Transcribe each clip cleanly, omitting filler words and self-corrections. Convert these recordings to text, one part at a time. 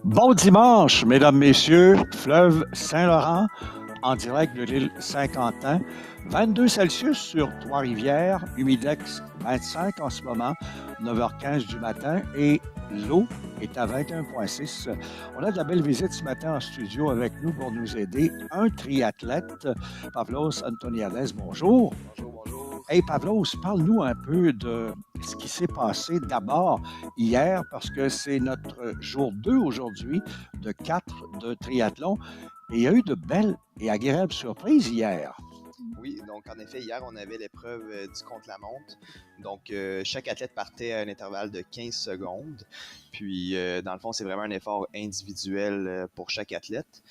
Bon dimanche, mesdames, messieurs, fleuve Saint-Laurent, en direct de l'île Saint-Quentin. 22 Celsius sur Trois-Rivières, humidex 25 en ce moment, 9h15 du matin, et l'eau est à 21,6. On a de la belle visite ce matin en studio avec nous pour nous aider. Un triathlète, Pavlos Antoniades, bonjour. Bonjour, bonjour. Hey Pavlos, parle-nous un peu de ce qui s'est passé d'abord hier, parce que c'est notre jour 2 aujourd'hui de 4 de triathlon. Et il y a eu de belles et agréables surprises hier. Oui, donc en effet, hier, on avait l'épreuve du contre-la-montre. Donc, chaque athlète partait à un intervalle de 15 secondes. Puis, dans le fond, c'est vraiment un effort individuel pour chaque athlète.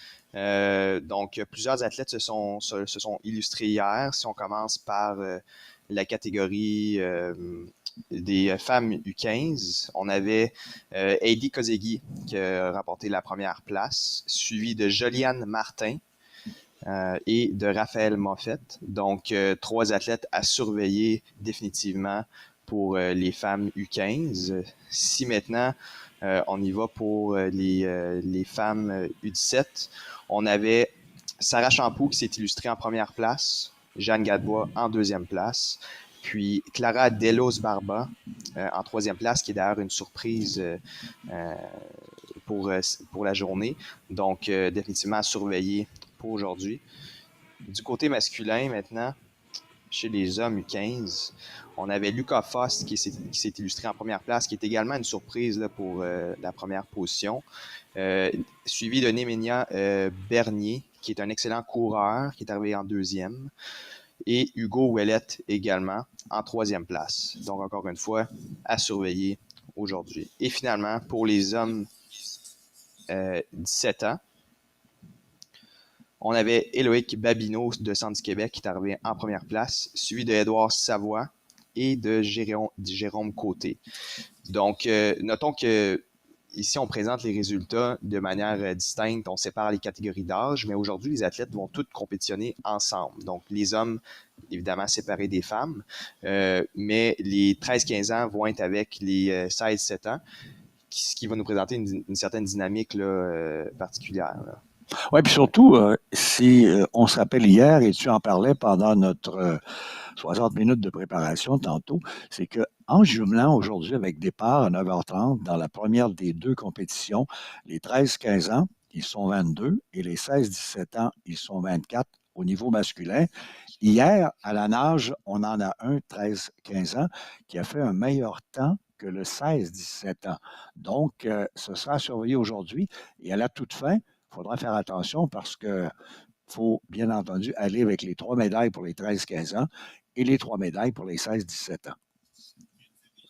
Donc, plusieurs athlètes se sont illustrés hier. Si on commence par la catégorie des femmes U15, on avait Heidi Kozegi qui a remporté la première place, suivi de Joliane Martin, et de Raphaël Moffett. Donc, 3 athlètes à surveiller définitivement pour les femmes U15. Si maintenant, on y va pour les femmes U17, on avait Sarah Champoux qui s'est illustrée en première place, Jeanne Gadebois en deuxième place, puis Clara Delos Barba en troisième place, qui est d'ailleurs une surprise pour la journée. Donc, définitivement à surveiller aujourd'hui. Du côté masculin, maintenant, chez les hommes U15, on avait Lucas Foss qui s'est illustré en première place, qui est également une surprise là, pour la première position, suivi de Néménia Bernier, qui est un excellent coureur, qui est arrivé en deuxième, et Hugo Ouellette également en troisième place. Donc, encore une fois, à surveiller aujourd'hui. Et finalement, pour les hommes 17 ans, on avait Éloïc Babineau de Centre du Québec qui est arrivé en première place, suivi de Édouard Savoie et de Jérôme Côté. Donc, notons que ici, on présente les résultats de manière distincte. On sépare les catégories d'âge, mais aujourd'hui, les athlètes vont tous compétitionner ensemble. Donc, les hommes, évidemment, séparés des femmes, mais les 13-15 ans vont être avec les 16-17 ans, ce qui va nous présenter une certaine dynamique là, particulière. Là. Oui, puis surtout, si on se rappelle hier, et tu en parlais pendant notre 60 minutes de préparation tantôt, c'est qu'en jumelant aujourd'hui avec départ à 9h30 dans la première des 2 compétitions, les 13-15 ans, ils sont 22 et les 16-17 ans, ils sont 24 au niveau masculin. Hier, à la nage, on en a un 13-15 ans qui a fait un meilleur temps que le 16-17 ans. Donc, ce sera surveillé aujourd'hui et à la toute fin, il faudra faire attention parce que faut bien entendu aller avec les 3 médailles pour les 13-15 ans et les 3 médailles pour les 16-17 ans.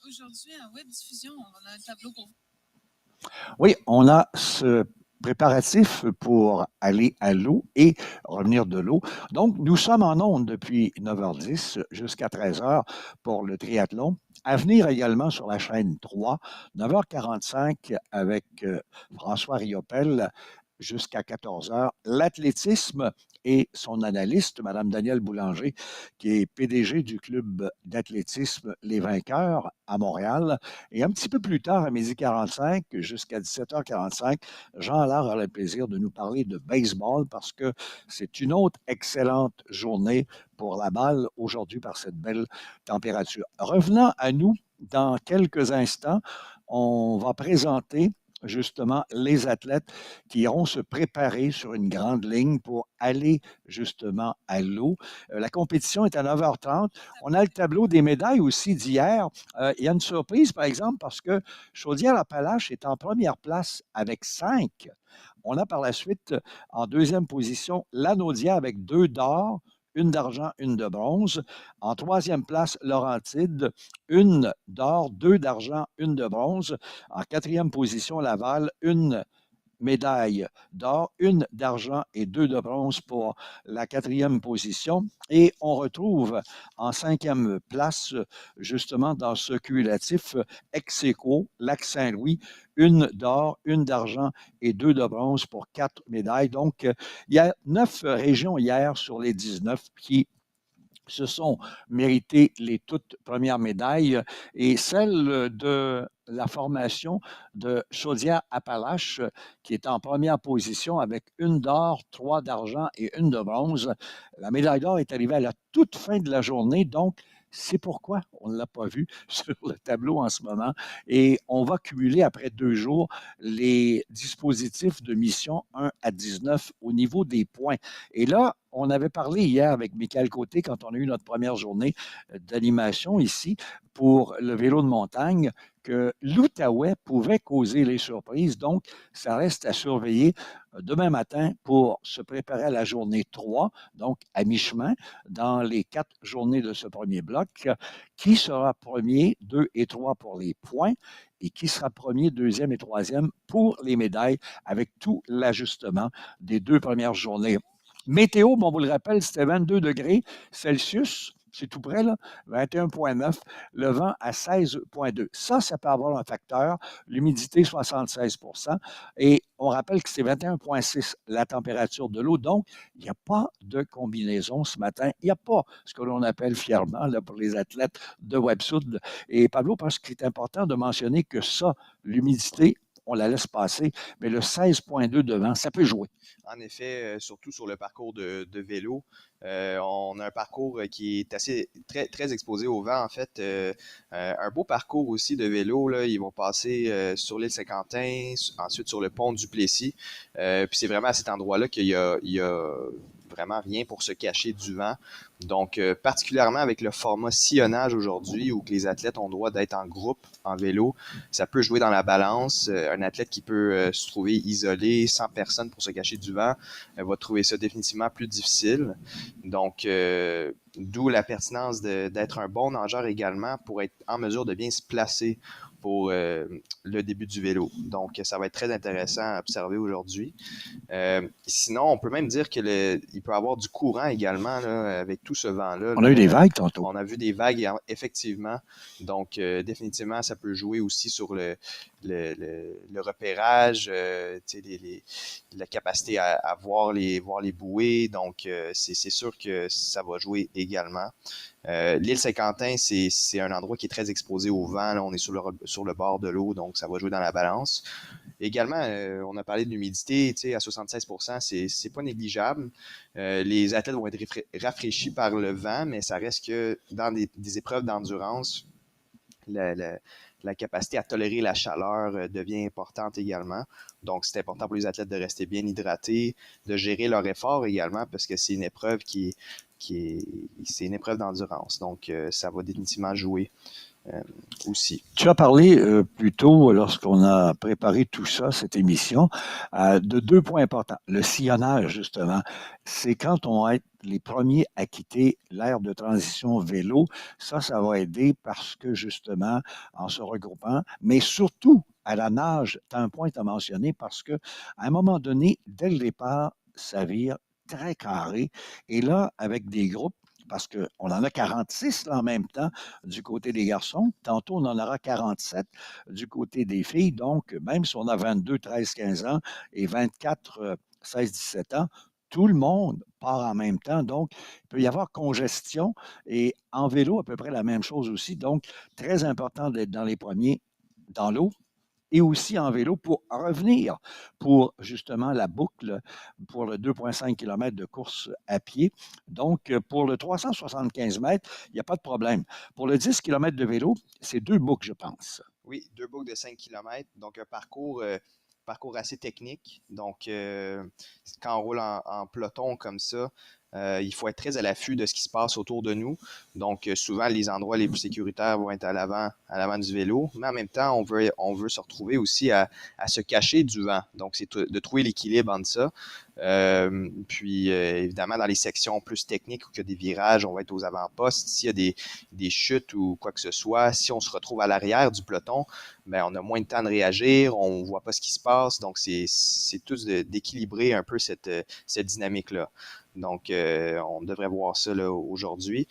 Aujourd'hui, en web diffusion, on a un tableau pour vous. Oui, on a ce préparatif pour aller à l'eau et revenir de l'eau. Donc, nous sommes en ondes depuis 9h10 jusqu'à 13h pour le triathlon. À venir également sur la chaîne 3, 9h45 avec François Riopel jusqu'à 14h. L'athlétisme et son analyste, Mme Danielle Boulanger, qui est PDG du club d'athlétisme Les Vainqueurs à Montréal. Et un petit peu plus tard, à 12h45, jusqu'à 17h45, Jean Allard a le plaisir de nous parler de baseball parce que c'est une autre excellente journée pour la balle aujourd'hui par cette belle température. Revenant à nous, dans quelques instants, on va présenter justement les athlètes qui iront se préparer sur une grande ligne pour aller justement à l'eau. La compétition est à 9h30. On a le tableau des médailles aussi d'hier. Il y a une surprise, par exemple, parce que Chaudière-Appalaches est en première place avec 5. On a par la suite, en deuxième position, Lanaudière avec 2 d'or, 1 d'argent, 1 de bronze. En troisième place, Laurentide, 1 d'or, 2 d'argent, 1 de bronze. En quatrième position, Laval, 1 médaille d'or, 1 d'argent et 2 de bronze pour la quatrième position. Et on retrouve en cinquième place, justement dans ce cumulatif, ex-aequo, Lac-Saint-Louis, 1 d'or, 1 d'argent et 2 de bronze pour 4 médailles. Donc, il y a 9 régions hier sur les 19 qui se sont mérités les toutes premières médailles et celle de la formation de Chaudière-Appalaches qui est en première position avec une d'or, trois d'argent et une de bronze. La médaille d'or est arrivée à la toute fin de la journée, donc c'est pourquoi on ne l'a pas vu sur le tableau en ce moment. Et on va cumuler après 2 jours les dispositifs de mission 1 à 19 au niveau des points. Et là, on avait parlé hier avec Michael Côté quand on a eu notre première journée d'animation ici pour le vélo de montagne que l'Outaouais pouvait causer les surprises. Donc, ça reste à surveiller demain matin pour se préparer à la journée 3, donc à mi-chemin, dans les 4 journées de ce premier bloc. Qui sera premier, 2 et 3 pour les points et qui sera premier, deuxième et troisième pour les médailles avec tout l'ajustement des 2 premières journées. Météo, bon, on vous le rappelle, c'était 22 degrés Celsius, c'est tout près, là, 21,9, le vent à 16,2. Ça peut avoir un facteur, l'humidité 76 et on rappelle que c'est 21,6 la température de l'eau, donc il n'y a pas de combinaison ce matin. Il n'y a pas ce que l'on appelle fièrement là, pour les athlètes de Websud. Et Pablo pense qu'il est important de mentionner que ça, l'humidité, on la laisse passer, mais le 16,2 de vent, ça peut jouer. En effet, surtout sur le parcours de vélo, on a un parcours qui est assez très exposé au vent. En fait, un beau parcours aussi de vélo. Là, ils vont passer sur l'île Saint-Quentin, ensuite sur le pont du Plessis. Puis c'est vraiment à cet endroit-là qu'il y a vraiment rien pour se cacher du vent. Donc, particulièrement avec le format sillonnage aujourd'hui, où que les athlètes ont le droit d'être en groupe, en vélo, ça peut jouer dans la balance. Un athlète qui peut se trouver isolé, sans personne pour se cacher du vent, va trouver ça définitivement plus difficile. Donc, d'où la pertinence d'être un bon nageur également pour être en mesure de bien se placer pour le début du vélo. Donc, ça va être très intéressant à observer aujourd'hui. Sinon, on peut même dire qu'il peut y avoir du courant également là, avec tout ce vent-là. On a eu des vagues tantôt. On a vu des vagues, effectivement. Donc, définitivement, ça peut jouer aussi sur le repérage, la capacité à voir les bouées. Donc, c'est sûr que ça va jouer également. L'île Saint-Quentin, c'est un endroit qui est très exposé au vent. Là, on est sur le bord de l'eau, donc ça va jouer dans la balance. Également, on a parlé de l'humidité, à 76%, c'est pas négligeable. Les athlètes vont être rafraîchis par le vent, mais ça reste que dans des épreuves d'endurance, la capacité à tolérer la chaleur devient importante également. Donc, c'est important pour les athlètes de rester bien hydratés, de gérer leur effort également, parce que c'est une épreuve c'est une épreuve d'endurance. Donc, ça va définitivement jouer aussi. Tu as parlé plus tôt, lorsqu'on a préparé tout ça, cette émission, de 2 points importants. Le sillonnage, justement, c'est quand on va être les premiers à quitter l'ère de transition vélo. Ça va aider parce que, justement, en se regroupant, mais surtout à la nage, tu as un point à mentionner parce que à un moment donné, dès le départ, ça vire très carré. Et là, avec des groupes, parce qu'on en a 46 là, en même temps du côté des garçons. Tantôt, on en aura 47 du côté des filles. Donc, même si on a 22, 13, 15 ans et 24, 16, 17 ans, tout le monde part en même temps. Donc, il peut y avoir congestion et en vélo, à peu près la même chose aussi. Donc, très important d'être dans les premiers dans l'eau et aussi en vélo pour revenir pour justement la boucle pour le 2,5 km de course à pied. Donc, pour le 375 mètres, il n'y a pas de problème. Pour le 10 km de vélo, c'est 2 boucles, je pense. Oui, 2 boucles de 5 km, donc un parcours assez technique. Donc, quand on roule en peloton comme ça, il faut être très à l'affût de ce qui se passe autour de nous. Donc, souvent, les endroits les plus sécuritaires vont être à l'avant du vélo. Mais en même temps, on veut se retrouver aussi à se cacher du vent. Donc, c'est de trouver l'équilibre entre ça. Puis, évidemment, dans les sections plus techniques où il y a des virages, on va être aux avant-postes. S'il y a des chutes ou quoi que ce soit, si on se retrouve à l'arrière du peloton, ben, on a moins de temps de réagir, on voit pas ce qui se passe. Donc, c'est tout d'équilibrer un peu cette dynamique-là. Donc, on devrait voir ça là, aujourd'hui.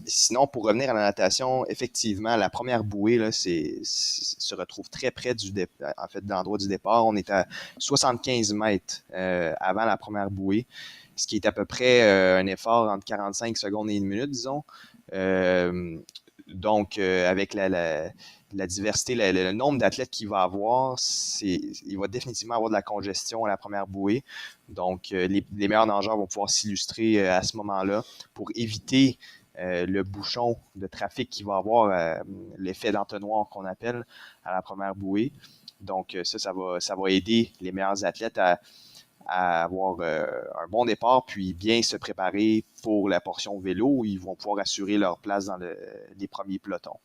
Sinon, pour revenir à la natation, effectivement, la première bouée là, se retrouve très près en fait, de l'endroit du départ. On est à 75 mètres avant la première bouée, ce qui est à peu près un effort entre 45 secondes et une minute, disons. Donc, avec la diversité, le nombre d'athlètes qu'il va avoir, il va définitivement avoir de la congestion à la première bouée. Donc, les meilleurs nageurs vont pouvoir s'illustrer à ce moment-là pour éviter le bouchon de trafic qu'il va avoir, l'effet d'entonnoir qu'on appelle à la première bouée. Donc, ça va aider les meilleurs athlètes à avoir un bon départ, puis bien se préparer pour la portion vélo où ils vont pouvoir assurer leur place dans les premiers pelotons.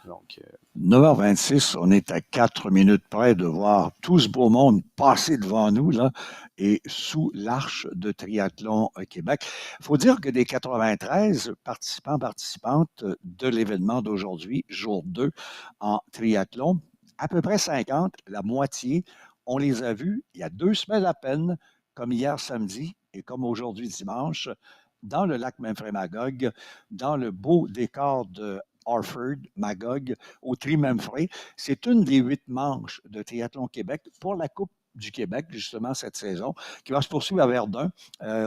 Donc, 9h26, on est à 4 minutes près de voir tout ce beau monde passer devant nous, là, et sous l'Arche de Triathlon Québec. Il faut dire que des 93 participantes de l'événement d'aujourd'hui, jour 2 en triathlon, à peu près 50, la moitié, on les a vus il y a 2 semaines à peine, comme hier samedi et comme aujourd'hui dimanche, dans le lac Memphremagog, dans le beau décor de Harford, Magog, au Tri-Memphrey. C'est une des 8 manches de Triathlon Québec pour la Coupe du Québec, justement, cette saison, qui va se poursuivre à Verdun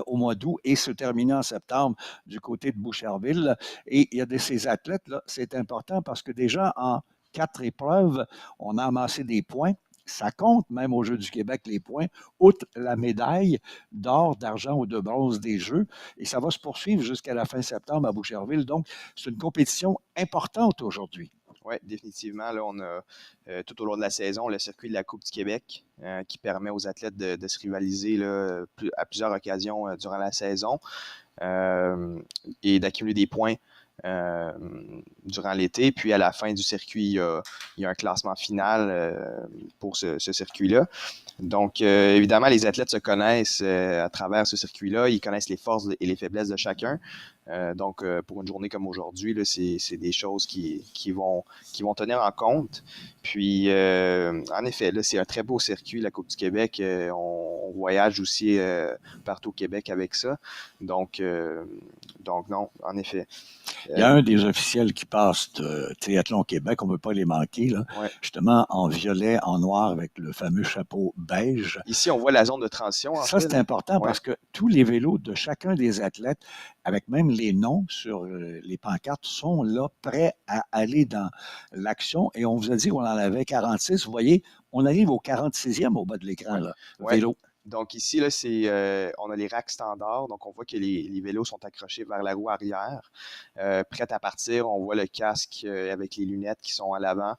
au mois d'août et se terminer en septembre du côté de Boucherville. Et il y a de ces athlètes-là, c'est important parce que déjà en 4 épreuves, on a amassé des points. Ça compte même aux Jeux du Québec, les points, outre la médaille d'or, d'argent ou de bronze des Jeux. Et ça va se poursuivre jusqu'à la fin septembre à Boucherville. Donc, c'est une compétition importante aujourd'hui. oui, définitivement. Là, on a tout au long de la saison le circuit de la Coupe du Québec qui permet aux athlètes de se rivaliser là, à plusieurs occasions durant la saison et d'accumuler des points durant l'été. Puis à la fin du circuit, il y a un classement final pour ce circuit-là. Donc, évidemment, les athlètes se connaissent à travers ce circuit-là. Ils connaissent les forces et les faiblesses de chacun. Donc, pour une journée comme aujourd'hui, là, c'est des choses qui vont tenir en compte. Puis, en effet, là, c'est un très beau circuit, la Coupe du Québec. On voyage aussi partout au Québec avec ça. Donc non, en effet. Il y a un des officiels qui passe de Triathlon Québec, on ne peut pas les manquer, là, Ouais. justement en violet, en noir, avec le fameux chapeau beige. Ici, on voit la zone de transition. Ça, c'est important parce que tous les vélos de chacun des athlètes, avec même les noms sur les pancartes, sont là, prêts à aller dans l'action. Et on vous a dit qu'on en avait 46. Vous voyez, on arrive au 46e au bas de l'écran, là, vélo. Donc ici, là, on a les racks standards. Donc, on voit que les vélos sont accrochés vers la roue arrière. Prêts à partir, on voit le casque avec les lunettes qui sont à l'avant.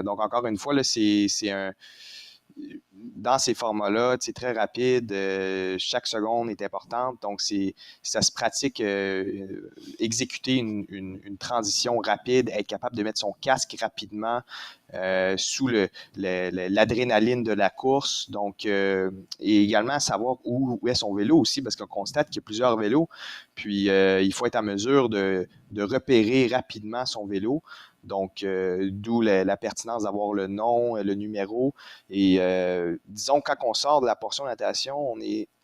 Donc, encore une fois, là, c'est un... Dans ces formats-là, c'est très rapide. Chaque seconde est importante. Donc, ça se pratique, exécuter une transition rapide, être capable de mettre son casque rapidement sous l'adrénaline de la course. Donc, et également savoir où est son vélo aussi, parce qu'on constate qu'il y a plusieurs vélos. Puis, il faut être en mesure de repérer rapidement son vélo. Donc, d'où la pertinence d'avoir le nom, le numéro. Et disons, quand on sort de la portion natation,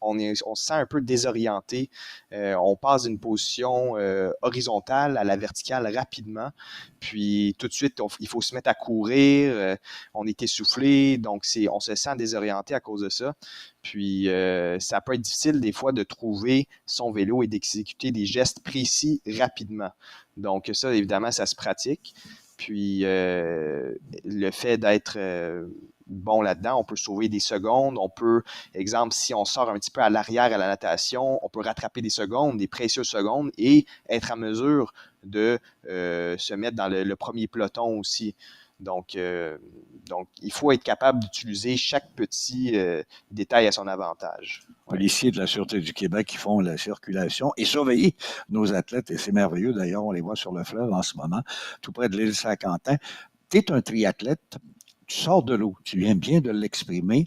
on se sent un peu désorienté. On passe d'une position horizontale à la verticale rapidement. Puis, tout de suite, il faut se mettre à courir. On est essoufflé. Donc, on se sent désorienté à cause de ça. Puis, ça peut être difficile des fois de trouver son vélo et d'exécuter des gestes précis rapidement. Donc, ça, évidemment, ça se pratique. Puis, le fait d'être bon là-dedans, on peut sauver des secondes. On peut, exemple, si on sort un petit peu à l'arrière à la natation, on peut rattraper des secondes, des précieuses secondes et être en mesure de se mettre dans le premier peloton aussi. Donc, il faut être capable d'utiliser chaque petit détail à son avantage. Policiers de la Sûreté du Québec qui font la circulation et surveiller nos athlètes. Et c'est merveilleux. D'ailleurs, on les voit sur le fleuve en ce moment, tout près de l'île Saint-Quentin. Tu es un triathlète, tu sors de l'eau, tu viens bien de l'exprimer.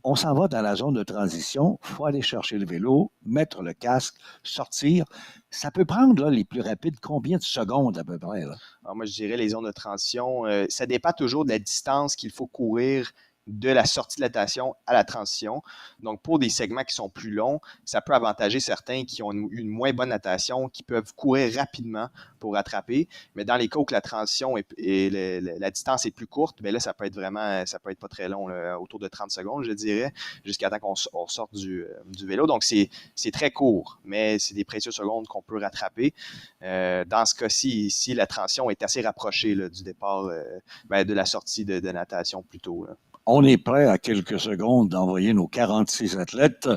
On s'en va dans la zone de transition, il faut aller chercher le vélo, mettre le casque, sortir. Ça peut prendre, là, les plus rapides, combien de secondes à peu près? Là? Alors moi, je dirais les zones de transition, ça dépend toujours de la distance qu'il faut courir de la sortie de natation à la transition. Donc, pour des segments qui sont plus longs, ça peut avantager certains qui ont une moins bonne natation, qui peuvent courir rapidement pour rattraper. Mais dans les cas où la transition et la distance est plus courte, bien là, ça peut être pas très long, là, autour de 30 secondes, je dirais, jusqu'à temps qu'on sorte du vélo. Donc, c'est très court, mais c'est des précieuses secondes qu'on peut rattraper. Dans ce cas-ci, ici, la transition est assez rapprochée là, du départ, de la sortie de natation plutôt. Là. On est prêt à quelques secondes d'envoyer nos 46 athlètes.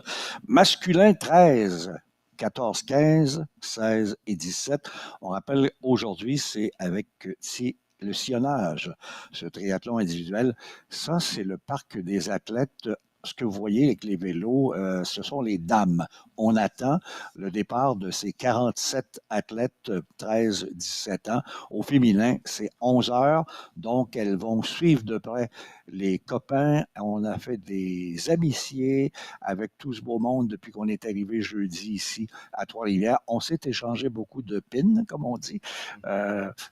Masculin 13, 14, 15, 16 et 17. On rappelle aujourd'hui, c'est le sillonnage, ce triathlon individuel. Ça, c'est le parc des athlètes. Ce que vous voyez avec les vélos, ce sont les dames. On attend le départ de ces 47 athlètes 13-17 ans. Au féminin, c'est 11 heures. Donc, elles vont suivre de près les copains. On a fait des amitiés avec tout ce beau monde depuis qu'on est arrivé jeudi ici à Trois-Rivières. On s'est échangé beaucoup de pins, comme on dit,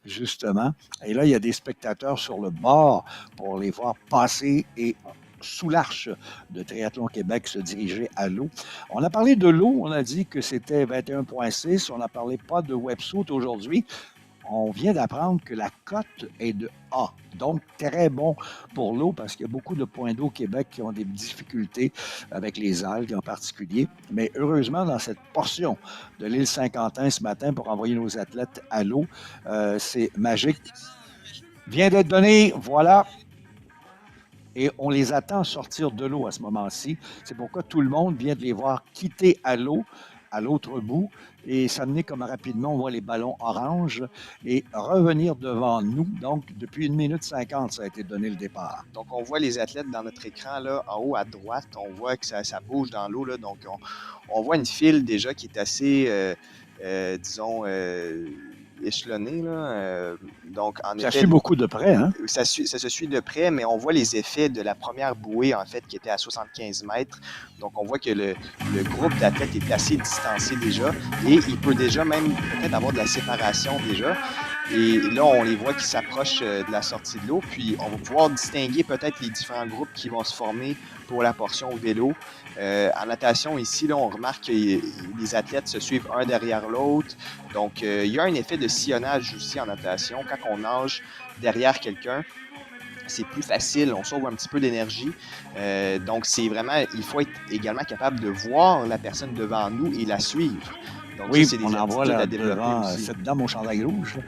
justement. Et là, il y a des spectateurs sur le bord pour les voir passer et sous l'arche de Triathlon Québec se diriger à l'eau. On a parlé de l'eau, on a dit que c'était 21,6. On n'a parlé pas de websuit aujourd'hui. On vient d'apprendre que la cote est de A. Donc, très bon pour l'eau parce qu'il y a beaucoup de points d'eau au Québec qui ont des difficultés avec les algues en particulier. Mais heureusement, dans cette portion de l'île Saint-Quentin ce matin pour envoyer nos athlètes à l'eau, c'est magique. Vient d'être donné, voilà. Et on les attend sortir de l'eau à ce moment-ci. C'est pourquoi tout le monde vient de les voir quitter à l'eau, à l'autre bout, et s'amener comme rapidement, on voit les ballons orange, et revenir devant nous. Donc, depuis 1 minute 50, ça a été donné le départ. Donc, on voit les athlètes dans notre écran, là, en haut à droite. On voit que ça bouge dans l'eau. Là, donc, on voit une file déjà qui est assez, disons, échelonné. Là. Donc, en Ça effet, suit beaucoup de près, hein? Ça se suit de près, mais on voit les effets de la première bouée, en fait, qui était à 75 mètres. Donc, on voit que le groupe d'athlètes est assez distancé déjà et il peut déjà même peut-être avoir de la séparation déjà. Et là, on les voit qui s'approchent de la sortie de l'eau. Puis, on va pouvoir distinguer peut-être les différents groupes qui vont se former pour la portion vélo. En natation, ici, là, on remarque que les athlètes se suivent un derrière l'autre. Donc, il y a un effet de sillonnage aussi en natation. Quand on nage derrière quelqu'un, c'est plus facile, on sauve un petit peu d'énergie. Donc, c'est vraiment, il faut être également capable de voir la personne devant nous et la suivre. Donc, oui, ça, c'est des on en voit là, devant aussi. cette dame au chandail rouge.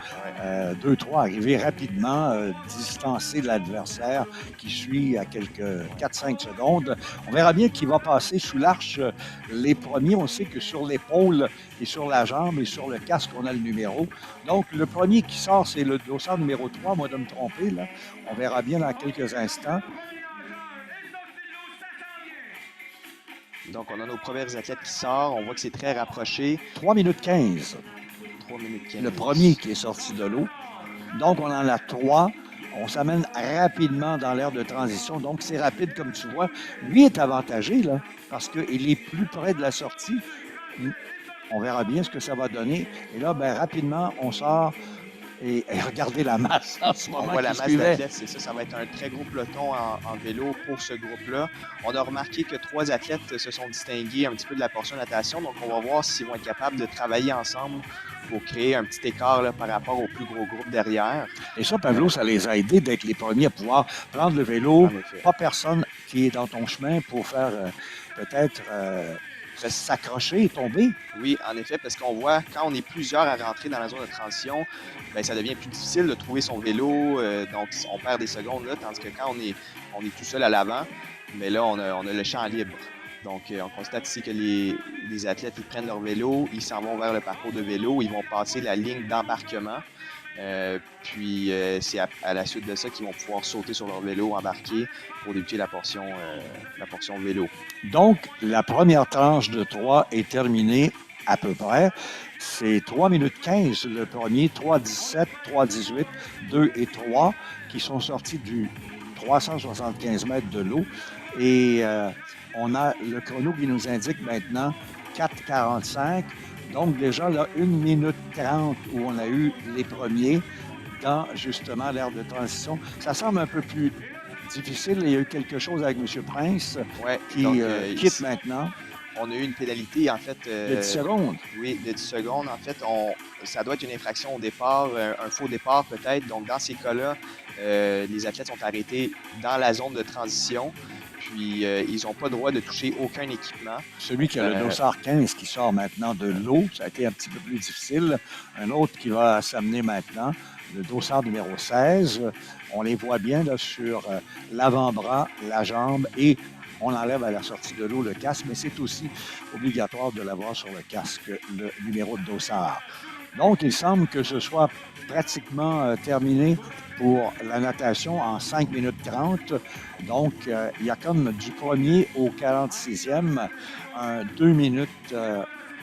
2-3 arriver rapidement, distancer l'adversaire qui suit à quelques 4-5 secondes. On verra bien qui va passer sous l'arche les premiers. On sait que sur l'épaule et sur la jambe et sur le casque, on a le numéro. Donc, le premier qui sort, c'est le dossard numéro 3, moi de me tromper. Là. On verra bien dans quelques instants. Donc, on a nos premiers athlètes qui sortent. On voit que c'est très rapproché. 3 minutes 15. 3 minutes 15. Le premier qui est sorti de l'eau. Donc, on en a 3. On s'amène rapidement dans l'aire de transition. Donc, c'est rapide, comme tu vois. Lui est avantagé, là, parce qu'il est plus près de la sortie. On verra bien ce que ça va donner. Et là, ben, rapidement, on sort. Et regardez la masse en ce moment. On voit la masse d'athlètes, c'est ça. Ça va être un très gros peloton en vélo pour ce groupe-là. On a remarqué que 3 athlètes se sont distingués un petit peu de la portion natation. Donc, on va voir s'ils vont être capables de travailler ensemble pour créer un petit écart là, par rapport au plus gros groupe derrière. Et ça, Pavlo, ça les a aidés d'être les premiers à pouvoir prendre le vélo. Pas personne qui est dans ton chemin pour faire peut-être s'accrocher et tomber. Oui, en effet, parce qu'on voit, quand on est plusieurs à rentrer dans la zone de transition, bien, ça devient plus difficile de trouver son vélo, donc on perd des secondes là, tandis que quand on est tout seul à l'avant, mais là, on a le champ libre. Donc, on constate ici que les athlètes, ils prennent leur vélo, ils s'en vont vers le parcours de vélo, ils vont passer la ligne d'embarquement. Puis, c'est à la suite de ça qu'ils vont pouvoir sauter sur leur vélo, embarquer pour débuter la portion vélo. Donc, la première tranche de 3 est terminée à peu près. C'est 3 minutes 15 le premier, 3,17, 3,18, 2 et 3 qui sont sortis du 375 mètres de l'eau. Et on a le chrono qui nous indique maintenant 4,45. Donc, déjà, là, 1 minute 30 où on a eu les premiers dans, justement, l'ère de transition. Ça semble un peu plus difficile. Il y a eu quelque chose avec M. Prince Ouais, qui donc quitte maintenant on a eu une pénalité, en fait. de 10 secondes. Oui, de 10 secondes. En fait, ça doit être une infraction au départ, un faux départ peut-être. Donc, dans ces cas-là, les athlètes sont arrêtés dans la zone de transition. Puis, ils n'ont pas le droit de toucher aucun équipement. Celui qui a le dossard 15 qui sort maintenant de l'eau, ça a été un petit peu plus difficile. Un autre qui va s'amener maintenant, le dossard numéro 16. On les voit bien là, sur l'avant-bras, la jambe et on enlève à la sortie de l'eau le casque, mais c'est aussi obligatoire de l'avoir sur le casque, le numéro de dossard. Donc, il semble que ce soit pratiquement terminé pour la natation en 5 minutes 30. Donc, il y a comme du premier au 46e, 2 minutes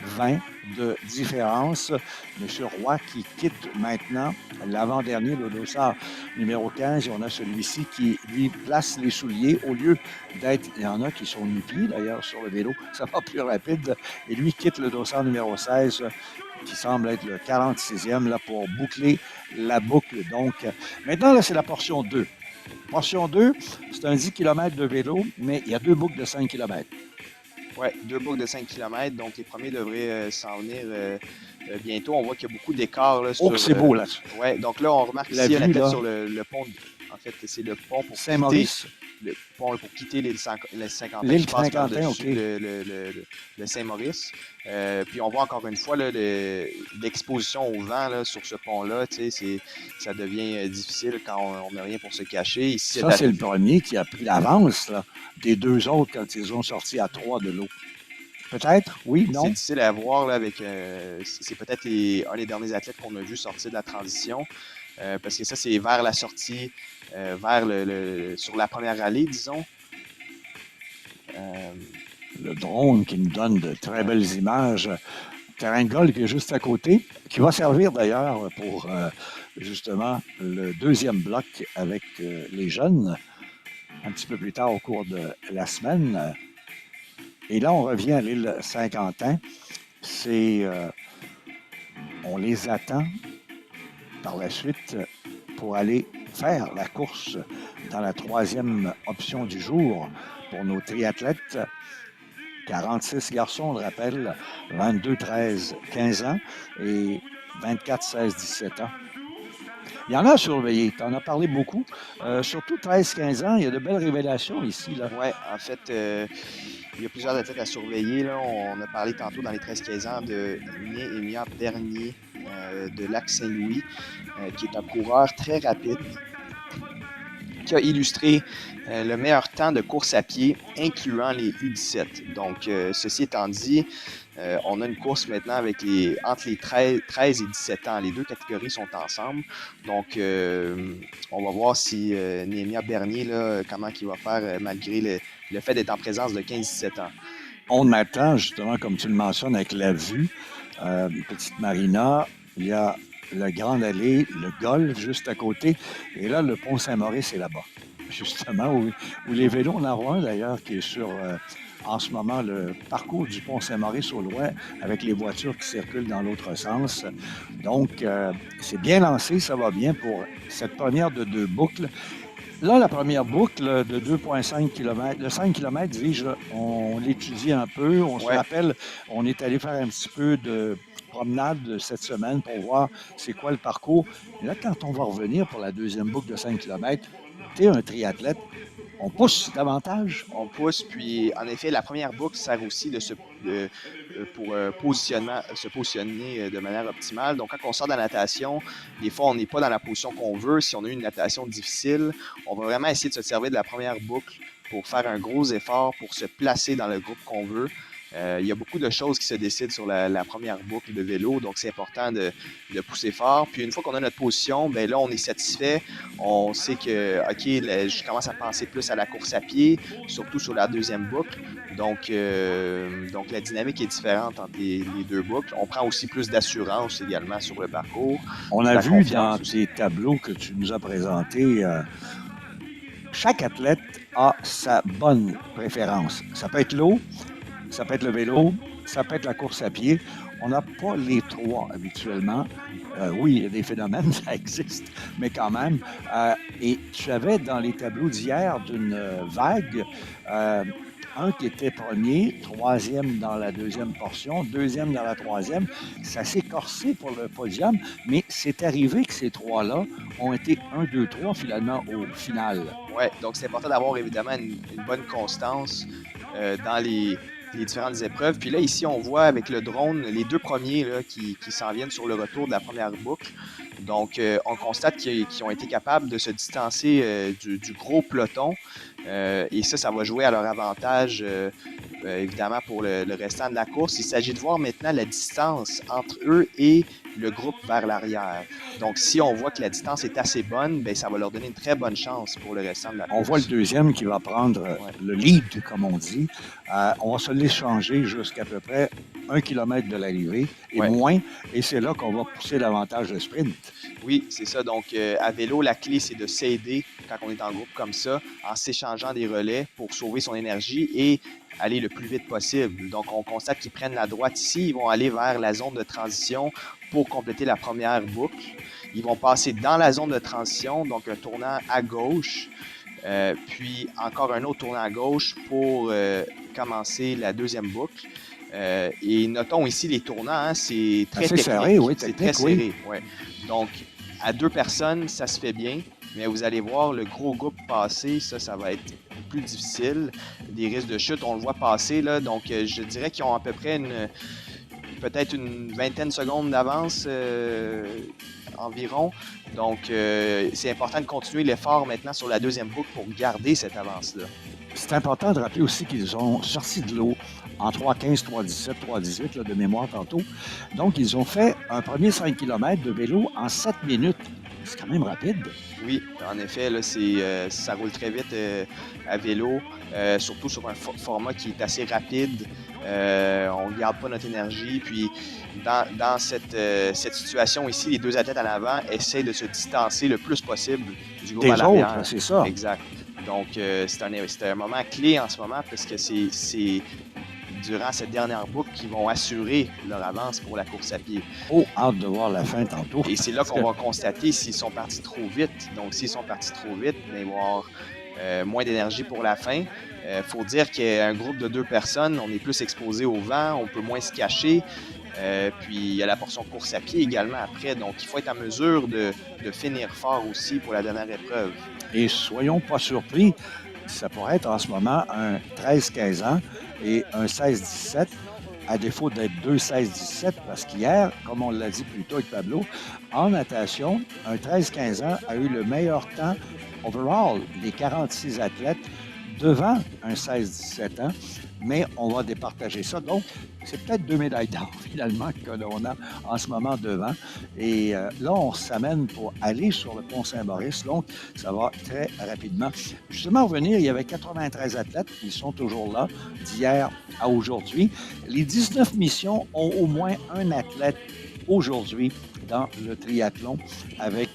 20 de différence. M. Roy qui quitte maintenant l'avant-dernier, le dossard numéro 15. Et on a celui-ci qui lui place les souliers au lieu d'être... Il y en a qui sont nu-pieds d'ailleurs sur le vélo. Ça va plus rapide. Et lui quitte le dossard numéro 16 qui semble être le 46e là, pour boucler la boucle. Donc, maintenant, là, c'est la portion 2. Portion 2, c'est un 10 km de vélo, mais il y a 2 boucles de 5 km. Oui, 2 boucles de 5 km, donc les premiers devraient s'en venir bientôt. On voit qu'il y a beaucoup d'écart. Oh, c'est beau là. Oui, donc là, on remarque ici un athlète sur le pont. En fait, c'est le pont pour Saint-Maurice. Le pont pour quitter l'île Saint-Quentin. L'île Saint-Quentin, OK. Le Saint-Maurice. Puis on voit encore une fois l'exposition au vent là, sur ce pont-là. Ça devient difficile quand on n'a rien pour se cacher. Ici, ça, c'est le premier qui a pris l'avance là, des deux autres quand ils ont sorti à 3 de l'eau. Peut-être, oui, non? C'est difficile à voir là, avec. C'est peut-être un des derniers athlètes qu'on a vu sortir de la transition. Parce que ça, c'est vers la sortie, sur la première rallye, disons. Le drone qui nous donne de très belles images. Terrain de golf qui est juste à côté, qui va servir d'ailleurs pour justement le deuxième bloc avec les jeunes, un petit peu plus tard au cours de la semaine. Et là, on revient à l'île Saint-Quentin. On les attend par la suite pour aller faire la course dans la troisième option du jour pour nos triathlètes. 46 garçons, on le rappelle, 22, 13, 15 ans et 24, 16, 17 ans. Il y en a à surveiller, tu en as parlé beaucoup. Surtout 13, 15 ans, il y a de belles révélations ici. Oui, en fait, il y a plusieurs athlètes à surveiller. Là. On a parlé tantôt dans les 13-15 ans de Néhémia Bernier de Lac-Saint-Louis, qui est un coureur très rapide, qui a illustré le meilleur temps de course à pied, incluant les U17. Donc, ceci étant dit, on a une course maintenant entre les 13 et 17 ans. Les deux catégories sont ensemble. Donc, on va voir si Néhémia Bernier, là, comment il va faire malgré le fait d'être en présence de 15-17 ans. On attend, justement, comme tu le mentionnes, avec la vue, Petite Marina, il y a la Grande Allée, le golf juste à côté, et là, le pont Saint-Maurice est là-bas, justement, où les vélos, on en voit un d'ailleurs qui est sur, en ce moment, le parcours du pont Saint-Maurice au loin, avec les voitures qui circulent dans l'autre sens. Donc, c'est bien lancé, ça va bien pour cette première de 2 boucles. Là, la première boucle de 2,5 km, le 5 km, dis-je, on l'étudie un peu. On se rappelle, on est allé faire un petit peu de promenade cette semaine pour voir c'est quoi le parcours. Et là, quand on va revenir pour la deuxième boucle de 5 km, tu es un triathlète, on pousse davantage. On pousse, puis en effet, la première boucle sert aussi pour se positionner de manière optimale. Donc, quand on sort de la natation, des fois, on n'est pas dans la position qu'on veut. Si on a eu une natation difficile, on va vraiment essayer de se servir de la première boucle pour faire un gros effort, pour se placer dans le groupe qu'on veut. Il y a beaucoup de choses qui se décident sur la première boucle de vélo, donc c'est important de pousser fort. Puis une fois qu'on a notre position, bien là, on est satisfait. On sait que, OK, je commence à penser plus à la course à pied, surtout sur la deuxième boucle. Donc la dynamique est différente entre les deux boucles. On prend aussi plus d'assurance également sur le parcours. On a vu dans tes tableaux que tu nous as présentés, chaque athlète a sa bonne préférence. Ça peut être l'eau, ça peut être le vélo, ça peut être la course à pied. On n'a pas les trois habituellement. Oui, il y a des phénomènes, ça existe, mais quand même. Et tu avais dans les tableaux d'hier d'une vague, euh, un qui était premier, troisième dans la deuxième portion, deuxième dans la troisième. Ça s'est corsé pour le podium, mais c'est arrivé que ces trois-là ont été 1, 2, 3 finalement au final. Ouais, donc c'est important d'avoir évidemment une bonne constance dans les différentes épreuves. Puis là, ici, on voit avec le drone les deux premiers là, qui s'en viennent sur le retour de la première boucle. Donc, on constate qu'ils ont été capables de se distancer du gros peloton. Et ça va jouer à leur avantage, évidemment, pour le restant de la course. Il s'agit de voir maintenant la distance entre eux et le groupe vers l'arrière. Donc, si on voit que la distance est assez bonne, bien, ça va leur donner une très bonne chance pour le restant de la course. On voit le deuxième qui va prendre le lead, comme on dit. On va se l'échanger jusqu'à peu près 1 kilomètre de l'arrivée et moins. Et c'est là qu'on va pousser davantage le sprint. Oui, c'est ça. Donc, à vélo, la clé, c'est de s'aider quand on est en groupe comme ça, en s'échangeant des relais pour sauver son énergie et aller le plus vite possible. Donc, on constate qu'ils prennent la droite ici. Ils vont aller vers la zone de transition pour compléter la première boucle. Ils vont passer dans la zone de transition, donc un tournant à gauche, puis encore un autre tournant à gauche pour commencer la deuxième boucle. Et notons ici les tournants, hein, c'est très technique. Serré, oui, c'est très serré. Ouais. Donc, à 2 personnes, ça se fait bien, mais vous allez voir le gros groupe passer, ça va être plus difficile. Des risques de chute, on le voit passer, là, donc je dirais qu'ils ont à peu près peut-être une vingtaine de secondes d'avance environ. Donc, c'est important de continuer l'effort maintenant sur la deuxième boucle pour garder cette avance-là. C'est important de rappeler aussi qu'ils ont sorti de l'eau en 3,15, 3,17, 3,18 là, de mémoire tantôt. Donc, ils ont fait un premier 5 km de vélo en 7 minutes. C'est quand même rapide. Oui, en effet, là, ça roule très vite à vélo, surtout sur un format qui est assez rapide. On ne garde pas notre énergie. Puis, dans cette situation ici, les deux athlètes à l'avant essaient de se distancer le plus possible du groupe à l'arrière. Autres, c'est ça. Exact. Donc, c'est un moment clé en ce moment parce que c'est durant cette dernière boucle qu'ils vont assurer leur avance pour la course à pied. Oh, hâte de voir la fin tantôt. Et c'est là qu'on va constater s'ils sont partis trop vite. Donc, s'ils sont partis trop vite, ils vont avoir moins d'énergie pour la fin. Faut dire qu'il y a un groupe de 2 personnes, on est plus exposé au vent, on peut moins se cacher. Puis, il y a la portion course à pied également après. Donc, il faut être en mesure de finir fort aussi pour la dernière épreuve. Et soyons pas surpris, ça pourrait être en ce moment un 13-15 ans et un 16-17, à défaut d'être 2 16-17, parce qu'hier, comme on l'a dit plus tôt avec Pablo, en natation, un 13-15 ans a eu le meilleur temps overall des 46 athlètes devant un 16-17 ans, mais on va départager ça. Donc, c'est peut-être 2 médailles d'or, finalement, que l'on a en ce moment devant. Et là, on s'amène pour aller sur le pont Saint-Maurice. Donc, ça va très rapidement. Justement, revenir, il y avait 93 athlètes. Ils sont toujours là, d'hier à aujourd'hui. Les 19 missions ont au moins un athlète aujourd'hui dans le triathlon avec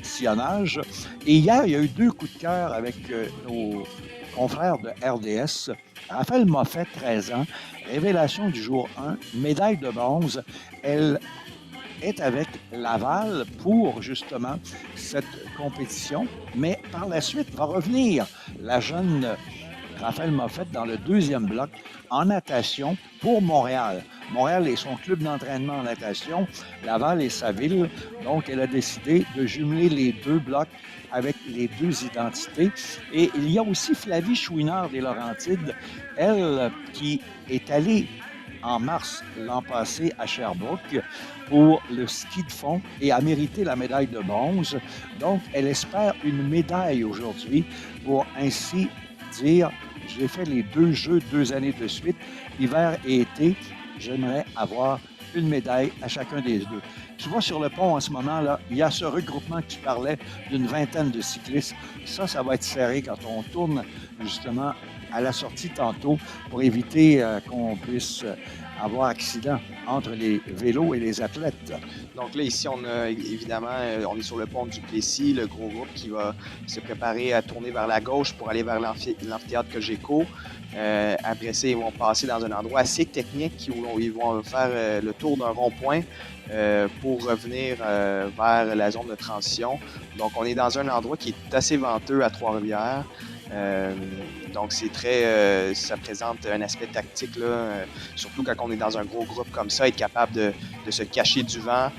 sillonnage. Et hier, il y a eu 2 coups de cœur avec nos confrères de RDS. Raphaël Moffett, 13 ans, révélation du jour 1, médaille de bronze. Elle est avec Laval pour justement cette compétition, mais par la suite va revenir la jeune Raphaël Moffett dans le 2e bloc en natation pour Montréal. Montréal est son club d'entraînement en natation, Laval est sa ville, donc elle a décidé de jumeler les 2 blocs avec les 2 identités. Et il y a aussi Flavie Chouinard des Laurentides, elle qui est allée en mars l'an passé à Sherbrooke pour le ski de fond et a mérité la médaille de bronze. Donc, elle espère une médaille aujourd'hui pour ainsi dire, j'ai fait les 2 jeux 2 années de suite, hiver et été, j'aimerais avoir une médaille à chacun des 2. Tu vois, sur le pont en ce moment, là, il y a ce regroupement que tu parlais d'une vingtaine de cyclistes. Ça va être serré quand on tourne justement à la sortie tantôt pour éviter qu'on puisse avoir accident entre les vélos et les athlètes. Donc là, ici, on a évidemment, on est sur le pont du Plessis, le gros groupe qui va se préparer à tourner vers la gauche pour aller vers l'amphithéâtre Cogeco. Après ça, ils vont passer dans un endroit assez technique où ils vont faire le tour d'un rond-point pour revenir vers la zone de transition. Donc, on est dans un endroit qui est assez venteux à Trois-Rivières. Donc, c'est très, ça présente un aspect tactique, là, surtout quand on est dans un gros groupe comme ça, être capable de se cacher du vent.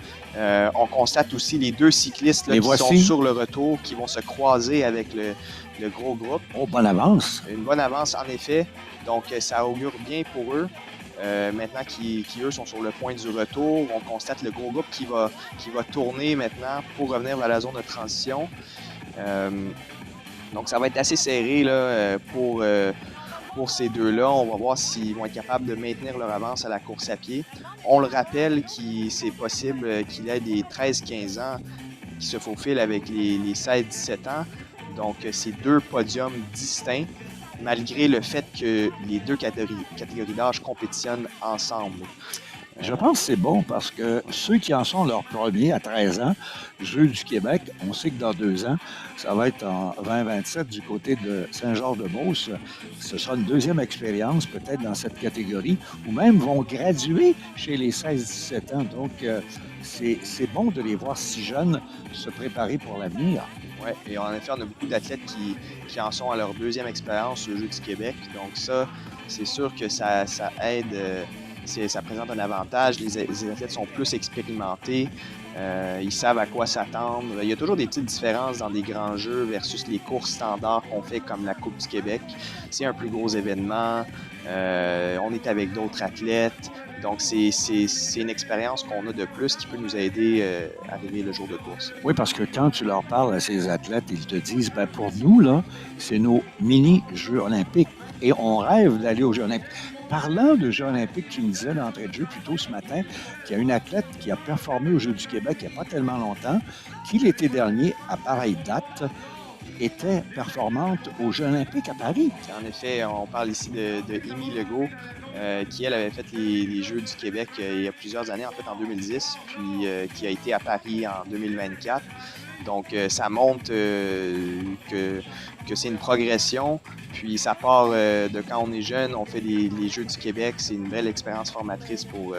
On constate aussi les deux cyclistes là, qui sont sur le retour, qui vont se croiser avec le gros groupe. Oh, bonne avance! Une bonne avance, en effet. Donc, ça augure bien pour eux. Maintenant qui eux sont sur le point du retour, on constate le gros groupe qui va tourner maintenant pour revenir vers la zone de transition. Donc, ça va être assez serré là, pour ces deux-là. On va voir s'ils vont être capables de maintenir leur avance à la course à pied. On le rappelle que c'est possible qu'il y ait des 13-15 ans qui se faufilent avec les 16-17 ans. Donc, c'est deux podiums distincts, malgré le fait que les deux catégories d'âge compétitionnent ensemble. Je pense que c'est bon parce que ceux qui en sont leur premier à 13 ans, Jeux du Québec, on sait que dans 2 ans, ça va être en 2027 du côté de Saint-Georges-de-Beauce. Ce sera une deuxième expérience peut-être dans cette catégorie ou même vont graduer chez les 16-17 ans. Donc, c'est bon de les voir si jeunes se préparer pour l'avenir. Oui, et en effet, on a beaucoup d'athlètes qui en sont à leur deuxième expérience aux Jeux du Québec. Donc ça, c'est sûr que ça aide, ça présente un avantage. Les athlètes sont plus expérimentés, ils savent à quoi s'attendre. Il y a toujours des petites différences dans des grands jeux versus les courses standards qu'on fait comme la Coupe du Québec. C'est un plus gros événement, on est avec d'autres athlètes. Donc, c'est une expérience qu'on a de plus qui peut nous aider à arriver le jour de course. Oui, parce que quand tu leur parles à ces athlètes, ils te disent, ben pour nous, là, c'est nos mini-Jeux olympiques et on rêve d'aller aux Jeux olympiques. Parlant de Jeux olympiques, tu me disais d'entrée de jeu plus tôt ce matin qu'il y a une athlète qui a performé aux Jeux du Québec il n'y a pas tellement longtemps, qui l'été dernier, à pareille date, était performante aux Jeux olympiques à Paris. En effet, on parle ici de Amy Legault, qui, elle, avait fait les Jeux du Québec il y a plusieurs années, en fait en 2010, puis qui a été à Paris en 2024. Donc, ça montre que c'est une progression. Puis, ça part de quand on est jeune, on fait les Jeux du Québec. C'est une belle expérience formatrice pour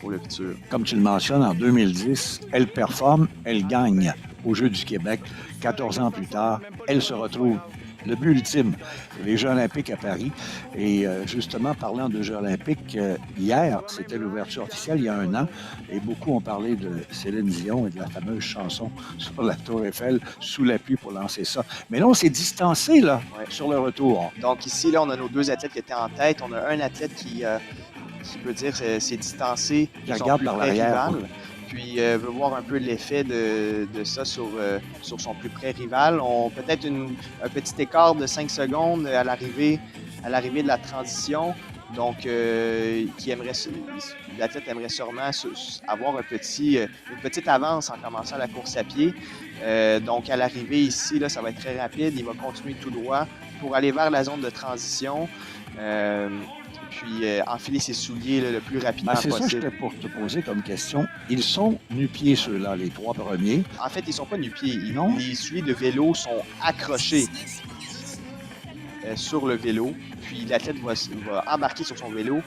le futur. Comme tu le mentionnes, en 2010, elle performe, elle gagne aux Jeux du Québec. 14 ans plus tard, elle se retrouve le but ultime, les Jeux olympiques à Paris. Et justement, parlant de Jeux olympiques, hier, c'était l'ouverture officielle, il y a 1 an, et beaucoup ont parlé de Céline Dion et de la fameuse chanson sur la Tour Eiffel, sous la pluie pour lancer ça. Mais là, on s'est distancé là, sur le retour. Donc ici, là, on a nos deux athlètes qui étaient en tête. On a un athlète qui peut dire s'est distancé, qui regarde par l'arrière. Puis veut voir un peu l'effet de ça sur son plus près rival. On peut-être un petit écart de 5 secondes à l'arrivée de la transition. Donc, l'athlète aimerait sûrement avoir une petite avance en commençant la course à pied. Donc, à l'arrivée ici, là, ça va être très rapide. Il va continuer tout droit pour aller vers la zone de transition. Puis enfiler ses souliers là, le plus rapidement possible. C'est ça que j'étais pour te poser comme question. Ils sont nu-pieds, ceux-là, les 3 premiers. En fait, ils ne sont pas nu-pieds. Les souliers de vélo sont accrochés sur le vélo. Puis l'athlète va embarquer sur son vélo.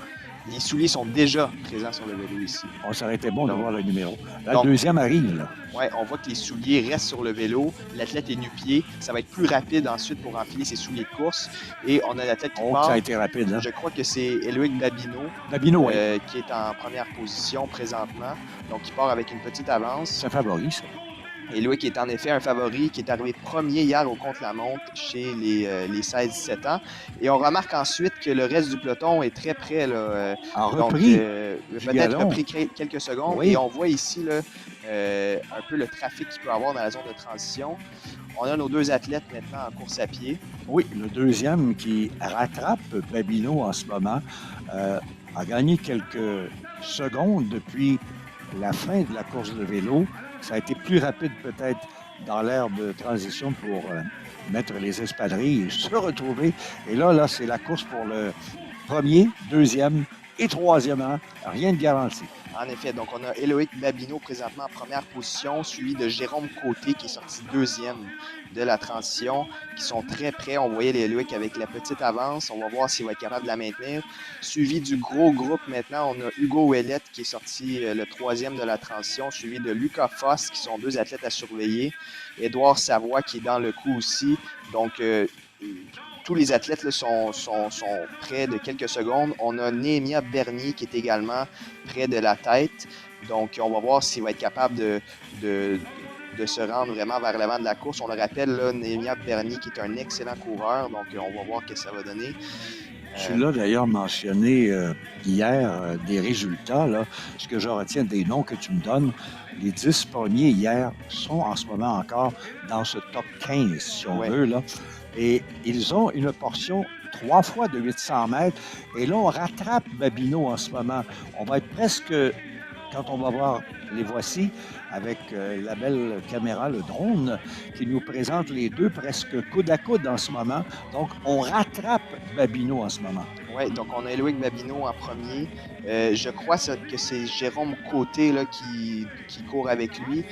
Les souliers sont déjà présents sur le vélo ici. Oh, ça aurait été bon de voir le numéro. Là, le deuxième arrive. Là. Oui, on voit que les souliers restent sur le vélo. L'athlète est nu-pied. Ça va être plus rapide ensuite pour enfiler ses souliers de course. Et on a l'athlète qui part. Ça a été rapide. Hein? Je crois que c'est Éloïc Babineau. Oui. Qui est en première position présentement. Donc, il part avec une petite avance. C'est un favori, ça. Éloïc est en effet un favori qui est arrivé premier hier au contre-la-montre chez les 16-17 ans. Et on remarque ensuite que le reste du peloton est très près. Là, repris. Peut-être repris quelques secondes. Oui. Et on voit ici là, un peu le trafic qu'il peut y avoir dans la zone de transition. On a nos deux athlètes maintenant en course à pied. Oui, le deuxième qui rattrape Babineau en ce moment a gagné quelques secondes depuis la fin de la course de vélo. Ça a été plus rapide peut-être dans l'ère de transition pour mettre les espadrilles et se retrouver. Et là, c'est la course pour le premier, deuxième et troisième rang. Rien de garanti. En effet, donc on a Éloïc Babineau présentement en première position, suivi de Jérôme Côté qui est sorti deuxième de la transition, qui sont très près. On voyait Éloïc avec la petite avance. On va voir s'il va être capable de la maintenir. Suivi du gros groupe maintenant, on a Hugo Ouellette qui est sorti le troisième de la transition, suivi de Lucas Foss qui sont deux athlètes à surveiller. Édouard Savoie qui est dans le coup aussi. Donc, tous les athlètes là, sont près de quelques secondes. On a Néhémia Bernier qui est également près de la tête. Donc, on va voir s'il va être capable de se rendre vraiment vers l'avant de la course. On le rappelle, là, Néhémia Bernier qui est un excellent coureur. Donc, on va voir ce que ça va donner. Tu l'as d'ailleurs mentionné hier, des résultats. Là. Ce que je retiens des noms que tu me donnes, les 10 premiers hier sont en ce moment encore dans ce top 15, si on veut. Là. Et ils ont une portion 3 fois de 800 mètres. Et là, on rattrape Babineau en ce moment. On va être presque, quand on va voir, les voici, avec la belle caméra, le drone, qui nous présente les deux presque coude à coude en ce moment. Donc, on rattrape Babineau en ce moment. Oui, donc on a Éloïc Babineau en premier. Je crois que c'est Jérôme Côté là, qui court avec lui.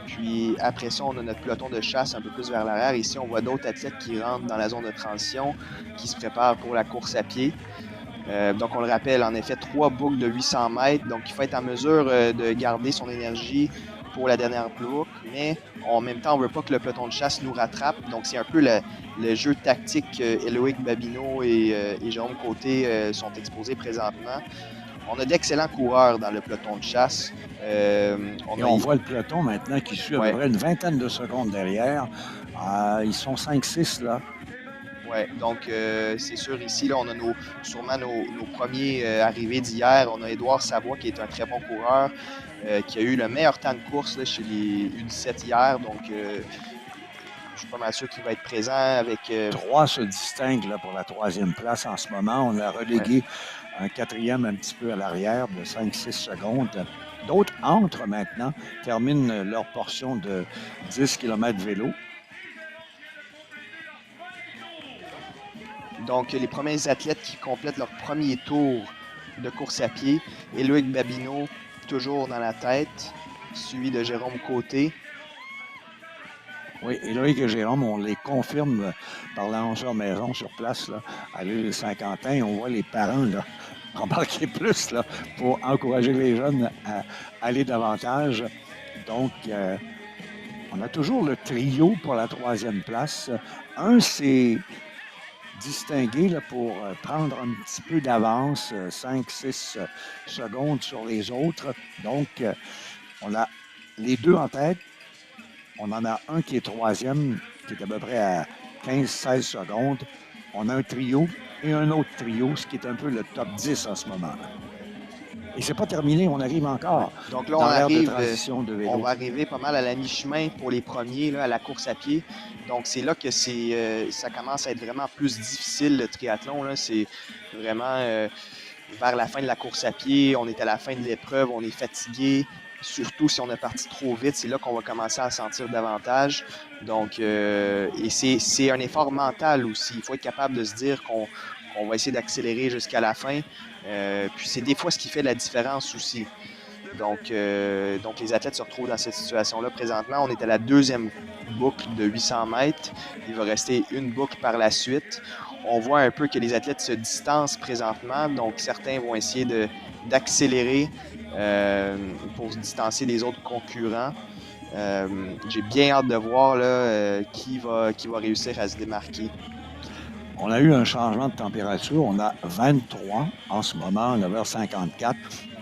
Puis après ça, on a notre peloton de chasse un peu plus vers l'arrière. Ici, on voit d'autres athlètes qui rentrent dans la zone de transition, qui se préparent pour la course à pied. Donc, on le rappelle, en effet, 3 boucles de 800 mètres. Donc, il faut être en mesure de garder son énergie pour la dernière boucle, mais en même temps, on ne veut pas que le peloton de chasse nous rattrape. Donc, c'est un peu le jeu tactique qu'Éloïc Babineau et Jérôme Côté sont exposés présentement. On a d'excellents coureurs dans le peloton de chasse. On voit le peloton maintenant qui suit à peu près une vingtaine de secondes derrière. Ils sont 5-6 là. Oui, donc c'est sûr, ici, là, on a sûrement nos premiers arrivés d'hier. On a Édouard Savoie qui est un très bon coureur, qui a eu le meilleur temps de course là, chez les U17 hier. Donc, je suis pas mal sûr qu'il va être présent avec... 3 se distinguent là, pour la 3e place en ce moment. On a relégué un 4e un petit peu à l'arrière de 5-6 secondes. D'autres entrent maintenant, terminent leur portion de 10 km vélo. Donc, les premiers athlètes qui complètent leur premier tour de course à pied, Éloïc Babineau, toujours dans la tête, suivi de Jérôme Côté. Oui, Éloïc et Jérôme, on les confirme par l'annonceur maison sur place, là, à l'île Saint-Quentin. On voit les parents là, embarquer plus là, pour encourager les jeunes à aller davantage. Donc, on a toujours le trio pour la 3e place. Un, c'est distingué là, pour prendre un petit peu d'avance, 5-6 secondes sur les autres. Donc, on a les deux en tête. On en a un qui est 3e, qui est à peu près à 15-16 secondes. On a un trio et un autre trio, ce qui est un peu le top 10 en ce moment. Et c'est pas terminé, on arrive encore. Donc là, dans l'ère de transition de vélo. On va arriver pas mal à la mi-chemin pour les premiers, là, à la course à pied. Donc c'est là que ça commence à être vraiment plus difficile, le triathlon. Là. C'est vraiment vers la fin de la course à pied, on est à la fin de l'épreuve, on est fatigué. Surtout si on est parti trop vite, c'est là qu'on va commencer à sentir davantage. Donc, et c'est un effort mental aussi. Il faut être capable de se dire qu'on va essayer d'accélérer jusqu'à la fin. Puis c'est des fois ce qui fait la différence aussi. Donc les athlètes se retrouvent dans cette situation-là présentement. On est à la 2e boucle de 800 mètres. Il va rester une boucle par la suite. On voit un peu que les athlètes se distancent présentement. Donc certains vont essayer d'accélérer pour se distancer des autres concurrents. J'ai bien hâte de voir là, qui va réussir à se démarquer. On a eu un changement de température. On a 23 en ce moment, 9h54,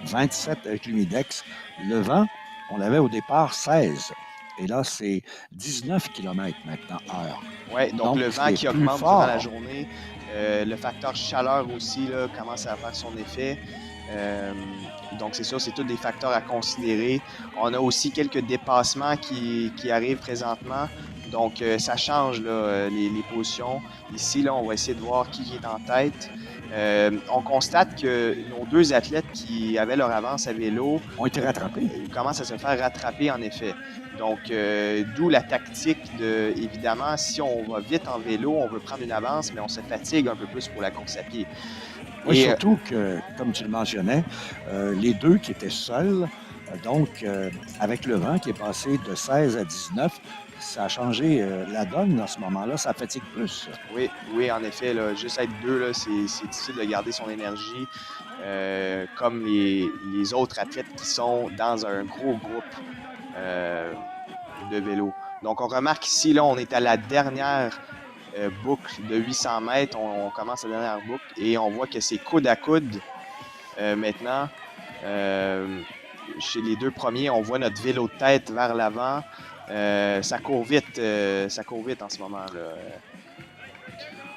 27 avec l'humidex. Le vent, on avait au départ 16. Et là, c'est 19 km maintenant heure. Oui, donc le vent qui augmente durant la journée. Le facteur chaleur aussi là, commence à faire son effet. Donc c'est ça, c'est tous des facteurs à considérer. On a aussi quelques dépassements qui arrivent présentement. Donc, ça change là, les positions. Ici, là, on va essayer de voir qui est en tête. On constate que nos deux athlètes qui avaient leur avance à vélo Ont été rattrapés. commencent à se faire rattraper, en effet. Donc, d'où la tactique de, évidemment, si on va vite en vélo, on veut prendre une avance, mais on se fatigue un peu plus pour la course à pied. Oui, Et, surtout que, comme tu le mentionnais, les deux qui étaient seuls, avec le vent qui est passé de 16 à 19, ça a changé la donne à ce moment-là. Ça fatigue plus. oui, oui, en effet, là, juste être deux, là, c'est difficile de garder son énergie comme les autres athlètes qui sont dans un gros groupe de vélo. Donc, on remarque ici, là, on est à la dernière boucle de 800 mètres. On commence la dernière boucle et on voit que c'est coude à coude maintenant. Chez les deux premiers, on voit notre vélo de tête vers l'avant. Ça court vite en ce moment, là.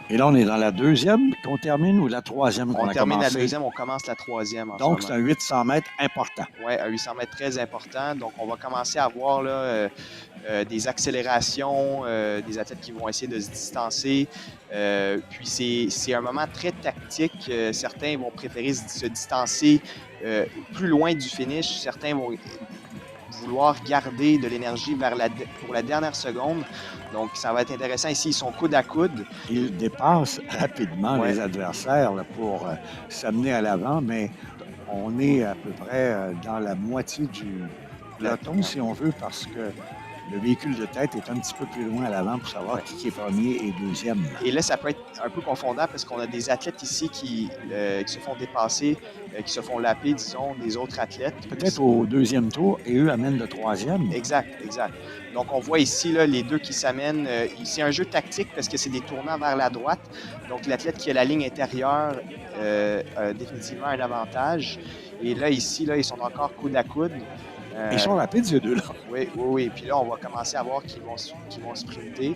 Et là, on est dans la deuxième qu'on termine ou la troisième qu'on On a termine commencé? la deuxième, on commence la troisième en Donc, ce c'est moment. un 800 mètres important. Oui, un 800 mètres très important. Donc, on va commencer à voir là, des accélérations, des athlètes qui vont essayer de se distancer. Puis, c'est un moment très tactique. Certains vont préférer se distancer plus loin du finish. Certains vont vouloir garder de l'énergie pour la dernière seconde. Donc, ça va être intéressant. Ici, ils sont coude à coude. Ils dépassent rapidement Ouais. les adversaires là, pour s'amener à l'avant, mais on est à peu près dans la moitié du peloton, si on veut, parce que le véhicule de tête est un petit peu plus loin à l'avant pour savoir qui est premier et deuxième. Et là, ça peut être un peu confondant parce qu'on a des athlètes ici qui se font dépasser, qui se font laper, disons, des autres athlètes. Peut-être au deuxième tour, et eux amènent le troisième. Exact, exact. Donc, on voit ici là, les deux qui s'amènent. C'est un jeu tactique parce que c'est des tournants vers la droite. Donc, l'athlète qui a la ligne intérieure a définitivement un avantage. Et là, ici, là, ils sont encore coude à coude. Ils sont rapides, ces deux-là. Oui, oui, oui. Puis là, on va commencer à voir qui vont sprinter.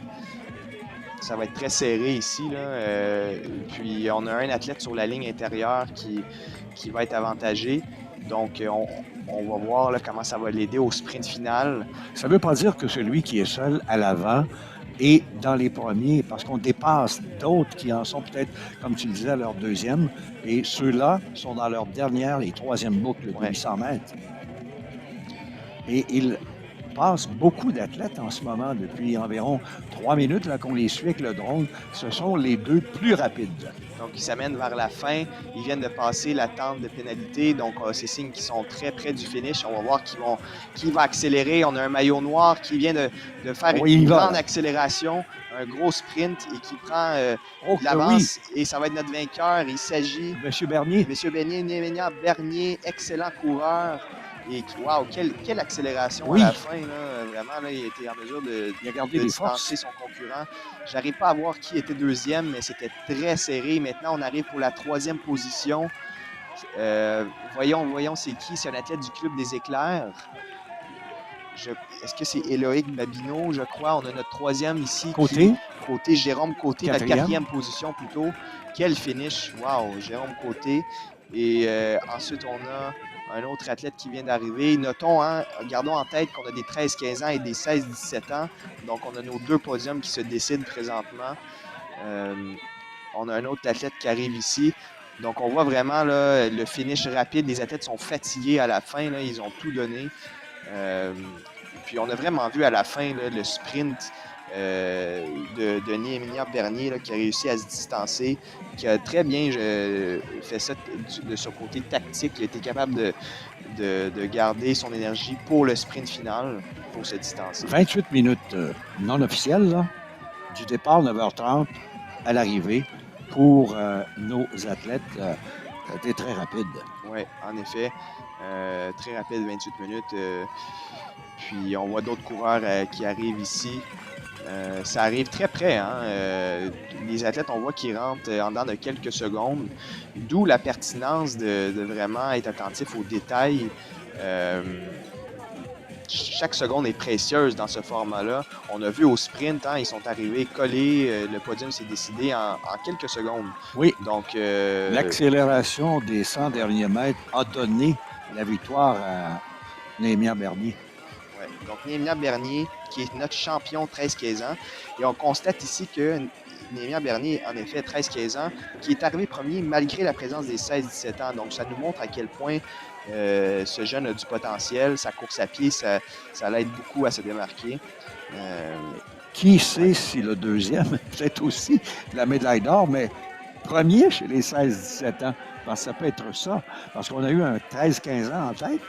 Ça va être très serré ici, là. Puis, on a un athlète sur la ligne intérieure qui va être avantagé. Donc, on va voir là, comment ça va l'aider au sprint final. Ça ne veut pas dire que celui qui est seul à l'avant est dans les premiers, parce qu'on dépasse d'autres qui en sont peut-être, comme tu le disais, à leur deuxième. Et ceux-là sont dans leur dernière et troisième boucle de 800 mètres. Et ils passent beaucoup d'athlètes en ce moment, depuis environ 3 minutes là, qu'on les suit avec le drone. Ce sont les deux plus rapides. Donc, ils s'amènent vers la fin. Ils viennent de passer la tente de pénalité. Donc, c'est signe qu'ils sont très près du finish. On va voir qui va accélérer. On a un maillot noir qui vient de faire une grande accélération, un gros sprint et qui prend de l'avance. Et ça va être notre vainqueur. Il s'agit... Monsieur Bernier. Monsieur Néménia Bernier, excellent coureur. Et wow, quelle accélération à la fin. Là. Vraiment, là, il était en mesure de distancer son concurrent. J'arrive pas à voir qui était deuxième, mais c'était très serré. Maintenant, on arrive pour la troisième position. Voyons c'est qui? C'est un athlète du Club des Éclairs. Est-ce que c'est Éloïc Babineau, je crois? On a notre troisième ici. Côté Jérôme Côté, la quatrième position plutôt. Quel finish! Wow, Jérôme Côté. Et ensuite, on a un autre athlète qui vient d'arriver. Notons, gardons en tête qu'on a des 13-15 ans et des 16-17 ans. Donc, on a nos deux podiums qui se décident présentement. On a un autre athlète qui arrive ici. Donc, on voit vraiment là, le finish rapide. Les athlètes sont fatigués à la fin. Là, ils ont tout donné. Puis, on a vraiment vu à la fin là, le sprint de Néménia Bernier là, qui a réussi à se distancer, qui a très bien fait ça de son côté tactique. Il a été capable de garder son énergie pour le sprint final, pour se distancer. 28 minutes non officielles, là, du départ 9h30 à l'arrivée pour nos athlètes. Ça a été très rapide. Oui, en effet. Très rapide, 28 minutes. Puis on voit d'autres coureurs qui arrivent ici. Ça arrive très près. Les athlètes, on voit qu'ils rentrent en dedans de quelques secondes. D'où la pertinence de vraiment être attentif aux détails. Chaque seconde est précieuse dans ce format-là. On a vu au sprint, ils sont arrivés collés. Le podium s'est décidé en quelques secondes. Oui. Donc, l'accélération des 100 derniers mètres a donné la victoire à Néménia Bernier. Ouais. Donc, Néhémia Bernier, qui est notre champion 13-15 ans. Et on constate ici que Néhémia Bernier, en effet, 13-15 ans, qui est arrivé premier malgré la présence des 16-17 ans. Donc, ça nous montre à quel point ce jeune a du potentiel. Sa course à pied, ça l'aide beaucoup à se démarquer. Qui sait si le deuxième, peut-être aussi la médaille d'or, mais premier chez les 16-17 ans. Parce que ça peut être ça. Parce qu'on a eu un 13-15 ans en tête.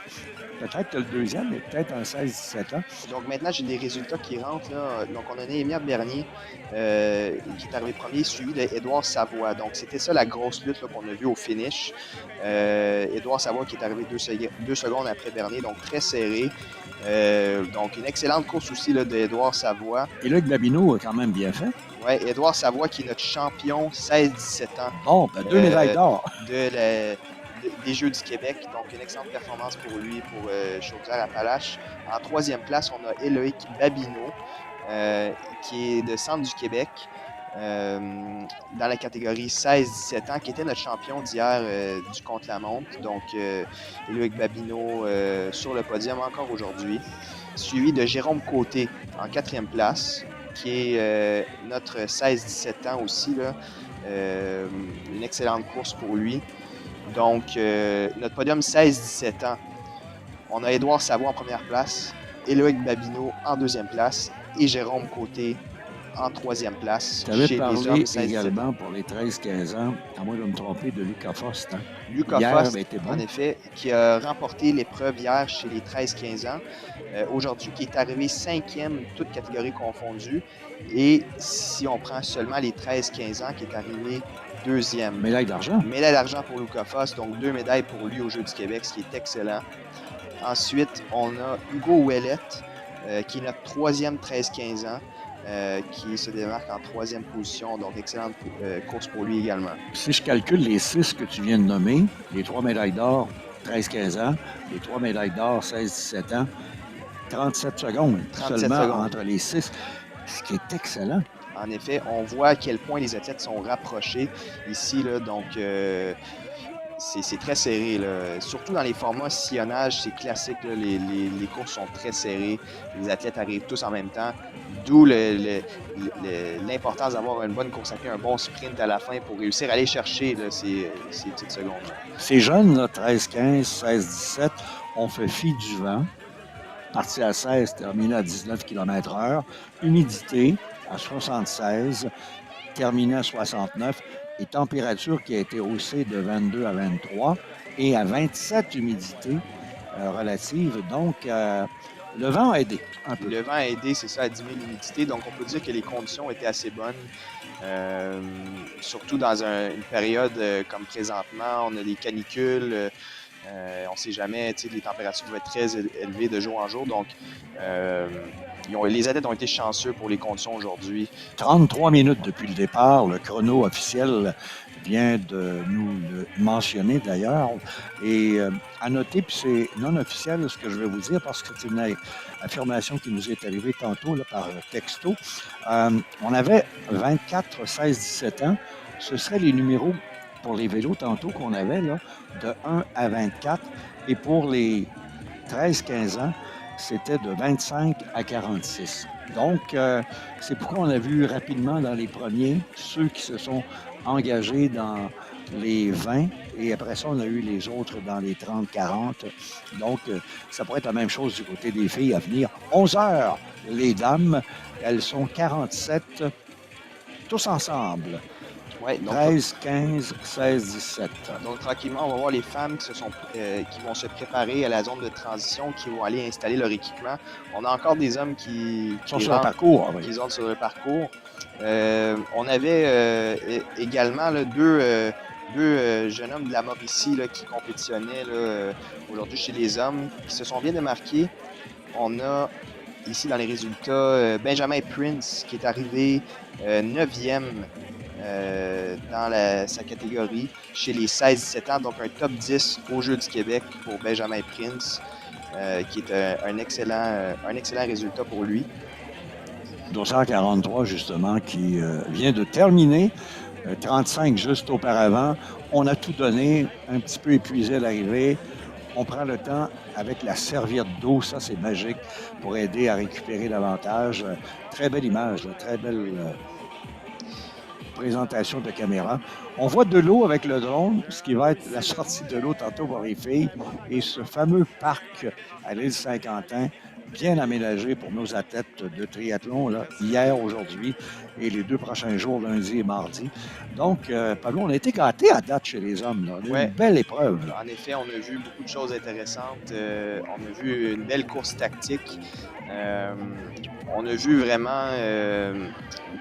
Peut-être que le deuxième est peut-être un 16-17 ans. Donc maintenant, j'ai des résultats qui rentrent. Là. Donc on a Néhémia Bernier qui est arrivé premier, suivi d'Édouard Savoie. Donc c'était ça la grosse lutte là, qu'on a vue au finish. Édouard Savoie qui est arrivé 2 secondes après Bernier, donc très serré. Donc une excellente course aussi d'Édouard Savoie. Et là, Babineau a quand même bien fait. Oui, Édouard Savoie qui est notre champion 16-17 ans. Bon, ben 2 médailles d'or. Des Jeux du Québec. Donc, une excellente performance pour lui, pour Chaudière-Appalaches. En troisième place, on a Éloïc Babineau, qui est de Centre du Québec, dans la catégorie 16-17 ans, qui était notre champion d'hier du contre-la-montre. Donc, Éloïc Babineau sur le podium encore aujourd'hui. Suivi de Jérôme Côté en quatrième place, qui est notre 16-17 ans aussi. Là. Une excellente course pour lui. Donc, notre podium 16-17 ans, on a Édouard Savoie en première place, Éloïc Babineau en deuxième place et Jérôme Côté en troisième place. Tu avais parlé également pour les 13-15 ans, à moins de me tromper, de Lucas Fost. Hein? Lucas Fost, en effet, qui a remporté l'épreuve hier chez les 13-15 ans. Aujourd'hui, qui est arrivé 5e, toutes catégories confondues. Et si on prend seulement les 13-15 ans, qui est arrivé 2e. Médaille d'argent. Médaille d'argent pour Lucas Fost, donc 2 médailles pour lui aux Jeux du Québec, ce qui est excellent. Ensuite, on a Hugo Ouellette, qui est notre 3e 13-15 ans, qui se démarque en 3e position. Donc, excellente course pour lui également. Si je calcule les 6 que tu viens de nommer, les 3 médailles d'or 13-15 ans, les 3 médailles d'or 16-17 ans, 37 secondes 37 seulement secondes. entre les 6, ce qui est excellent. En effet, on voit à quel point les athlètes sont rapprochés ici. Là, donc, c'est très serré. Là. Surtout dans les formats sillonnage, c'est classique. Là, les courses sont très serrées. Les athlètes arrivent tous en même temps. D'où l'importance d'avoir une bonne course à pied, un bon sprint à la fin pour réussir à aller chercher là, ces petites secondes. Ces jeunes, là, 13-15, 16-17, ont fait fi du vent. Parti à 16, terminé à 19 km/h. Humidité à 76, terminé à 69. Et température qui a été haussée de 22 à 23 et à 27 humidité relative. Donc, le vent a aidé un peu. Le vent a aidé, c'est ça, à diminuer l'humidité. Donc, on peut dire que les conditions étaient assez bonnes. Surtout dans une période comme présentement, on a des canicules. On ne sait jamais, les températures vont être très élevées de jour en jour. Donc, les athlètes ont été chanceux pour les conditions aujourd'hui. 33 minutes depuis le départ. Le chrono officiel vient de nous le mentionner d'ailleurs. Et à noter, puis c'est non officiel ce que je vais vous dire parce que c'est une affirmation qui nous est arrivée tantôt là, par texto. On avait 24, 16, 17 ans. Ce seraient les numéros pour les vélos tantôt qu'on avait là, de 1 à 24. Et pour les 13-15 ans, c'était de 25 à 46. Donc, c'est pourquoi on a vu rapidement dans les premiers ceux qui se sont engagés dans les 20 et après ça, on a eu les autres dans les 30-40. Donc, ça pourrait être la même chose du côté des filles à venir. 11 heures, les dames, elles sont 47 tous ensemble. Ouais, donc, 13, 15, 16, 17. Donc, tranquillement, on va voir les femmes qui vont se préparer à la zone de transition, qui vont aller installer leur équipement. On a encore des hommes qui sont sur le parcours. Qui sont sur le parcours. On avait également là, deux jeunes hommes de la Mauricie là, qui compétitionnaient aujourd'hui chez les hommes, qui se sont bien démarqués. On a ici dans les résultats Benjamin Prince qui est arrivé 9e dans sa catégorie chez les 16-17 ans, donc un top 10 aux Jeux du Québec pour Benjamin Prince, qui est un excellent résultat pour lui. 243 justement, qui vient de terminer, 35 juste auparavant. On a tout donné, un petit peu épuisé à l'arrivée. On prend le temps avec la serviette d'eau, ça c'est magique pour aider à récupérer davantage. Très belle image, là, très belle présentation de caméra. On voit de l'eau avec le drone, ce qui va être la sortie de l'eau tantôt pour les filles, et ce fameux parc à l'île Saint-Quentin, bien aménagé pour nos athlètes de triathlon, là, hier, aujourd'hui, et les 2 prochains jours, lundi et mardi. Donc, Pablo, on a été gâtés à date chez les hommes. Là. On a eu Ouais. une belle épreuve. Là. En effet, on a vu beaucoup de choses intéressantes. On a vu une belle course tactique. On a vu vraiment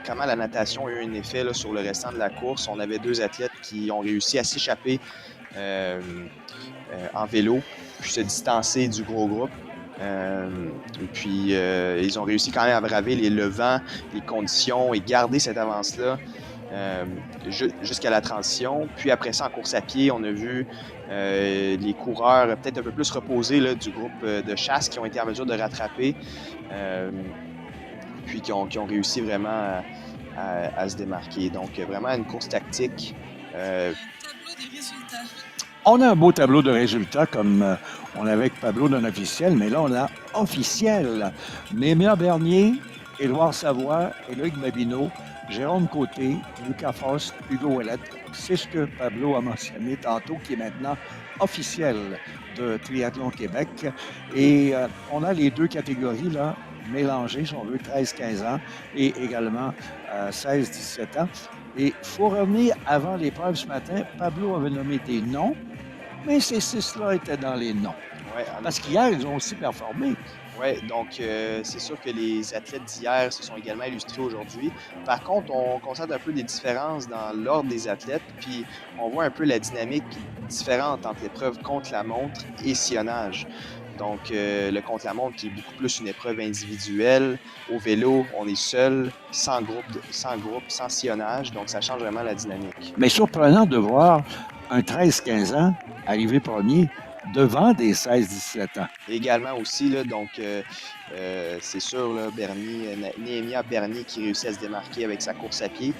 comment la natation a eu un effet là, sur le restant de la course. On avait 2 athlètes qui ont réussi à s'échapper en vélo, puis se distancer du gros groupe. Puis ils ont réussi quand même à braver le vent, les conditions et garder cette avance-là jusqu'à la transition. Puis après ça, en course à pied, on a vu les coureurs peut-être un peu plus reposés là, du groupe de chasse qui ont été en mesure de rattraper, puis qui ont réussi vraiment à se démarquer. Donc vraiment une course tactique. Tableau des résultats. On a un beau tableau de résultats comme on avait avec Pablo non officiel, mais là, on a officiel. Némia Bernier, Édouard Savoie, Éloïc Babineau, Jérôme Côté, Lucas Faust, Hugo Ouellette. C'est ce que Pablo a mentionné tantôt, qui est maintenant officiel de Triathlon Québec. Et on a les 2 catégories là, mélangées, si on veut, 13-15 ans et également 16-17 ans. Et il faut revenir avant l'épreuve ce matin. Pablo avait nommé des noms, mais ces 6-là étaient dans les noms. Ouais, Parce qu'hier, ils ont aussi performé. Oui, donc c'est sûr que les athlètes d'hier se sont également illustrés aujourd'hui. Par contre, on constate un peu des différences dans l'ordre des athlètes, puis on voit un peu la dynamique différente entre l'épreuve contre-la-montre et sillonnage. Donc, le contre-la-montre qui est beaucoup plus une épreuve individuelle. Au vélo, on est seul, sans groupe, sans sillonnage. Donc, ça change vraiment la dynamique. Mais surprenant de voir un 13-15 ans arriver premier devant des 16-17 ans. Également aussi, là, donc, c'est sûr, là, Néhémia Bernier qui réussit à se démarquer avec sa course à pied.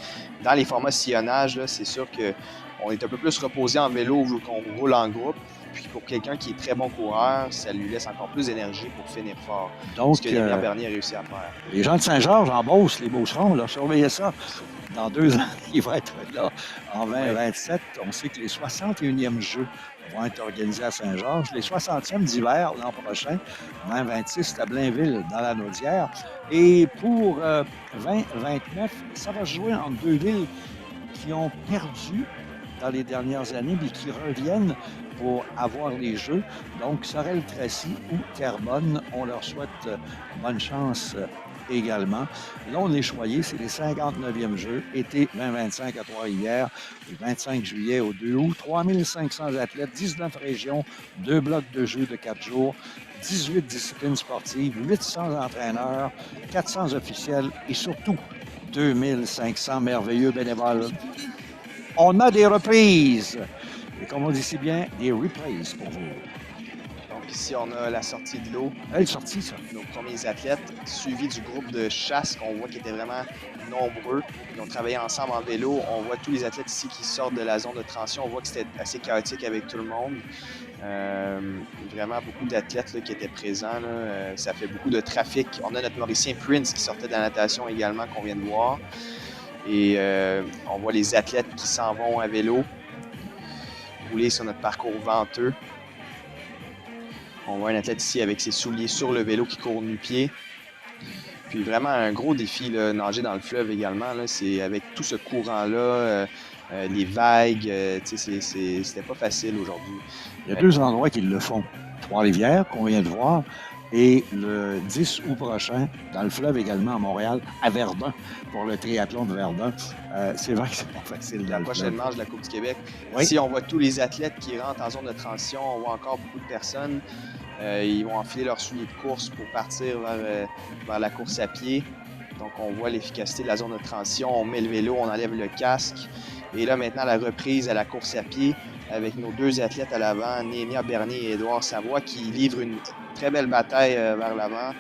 Dans les formats sillonnage, là, c'est sûr qu'on est un peu plus reposé en vélo vu qu'on roule en groupe. Puis pour quelqu'un qui est très bon coureur, ça lui laisse encore plus d'énergie pour finir fort. Donc, ce que Néhémia Bernier a réussi à faire. Les gens de Saint-Georges, en Beauce, les Beaucerons, là, surveillez ça. Dans 2 ans, il va être là en 2027. On sait que les 61e Jeux vont être organisés à Saint-Georges. Les 60e d'hiver l'an prochain, 2026, à Blainville, dans la Naudière. Et pour 2029, ça va se jouer entre 2 villes qui ont perdu dans les dernières années, mais qui reviennent pour avoir les Jeux. Donc, Sorel-Tracy ou Terrebonne, on leur souhaite bonne chance également. Là, on est choyé, c'est les 59e Jeux, été 2025 à Trois-Rivières, le 25 juillet au 2 août. 3500 athlètes, 19 régions, 2 blocs de jeux de 4 jours, 18 disciplines sportives, 800 entraîneurs, 400 officiels et surtout 2500 merveilleux bénévoles. On a des reprises. Et comme on dit si bien, des reprises pour vous. Donc ici, on a la sortie de l'eau. Belle sortie, ça. Nos premiers athlètes, suivis du groupe de chasse qu'on voit qui était vraiment nombreux. Ils ont travaillé ensemble en vélo. On voit tous les athlètes ici qui sortent de la zone de transition. On voit que c'était assez chaotique avec tout le monde. Vraiment beaucoup d'athlètes là, qui étaient présents. Là. Ça fait beaucoup de trafic. On a notre Mauricien Prince qui sortait de la natation également qu'on vient de voir. Et on voit les athlètes qui s'en vont à vélo, rouler sur notre parcours venteux. On voit un athlète ici avec ses souliers sur le vélo qui court nu-pied. Puis vraiment un gros défi, là, nager dans le fleuve également. Là, c'est avec tout ce courant-là, les vagues, c'était pas facile aujourd'hui. Il y a 2 endroits qui le font. Trois-Rivières, qu'on vient de voir, et le 10 août prochain, dans le fleuve également à Montréal, à Verdun, pour le triathlon de Verdun. C'est vrai que c'est pas facile. La prochaine manche de la Coupe du Québec. Oui. Ici, on voit tous les athlètes qui rentrent en zone de transition. On voit encore beaucoup de personnes. Ils vont enfiler leurs souliers de course pour partir vers la course à pied. Donc, on voit l'efficacité de la zone de transition. On met le vélo, on enlève le casque. Et là, maintenant, la reprise à la course à pied avec nos 2 athlètes à l'avant, Néhémia Bernier et Édouard Savoie, qui livrent une très belle bataille vers l'avant.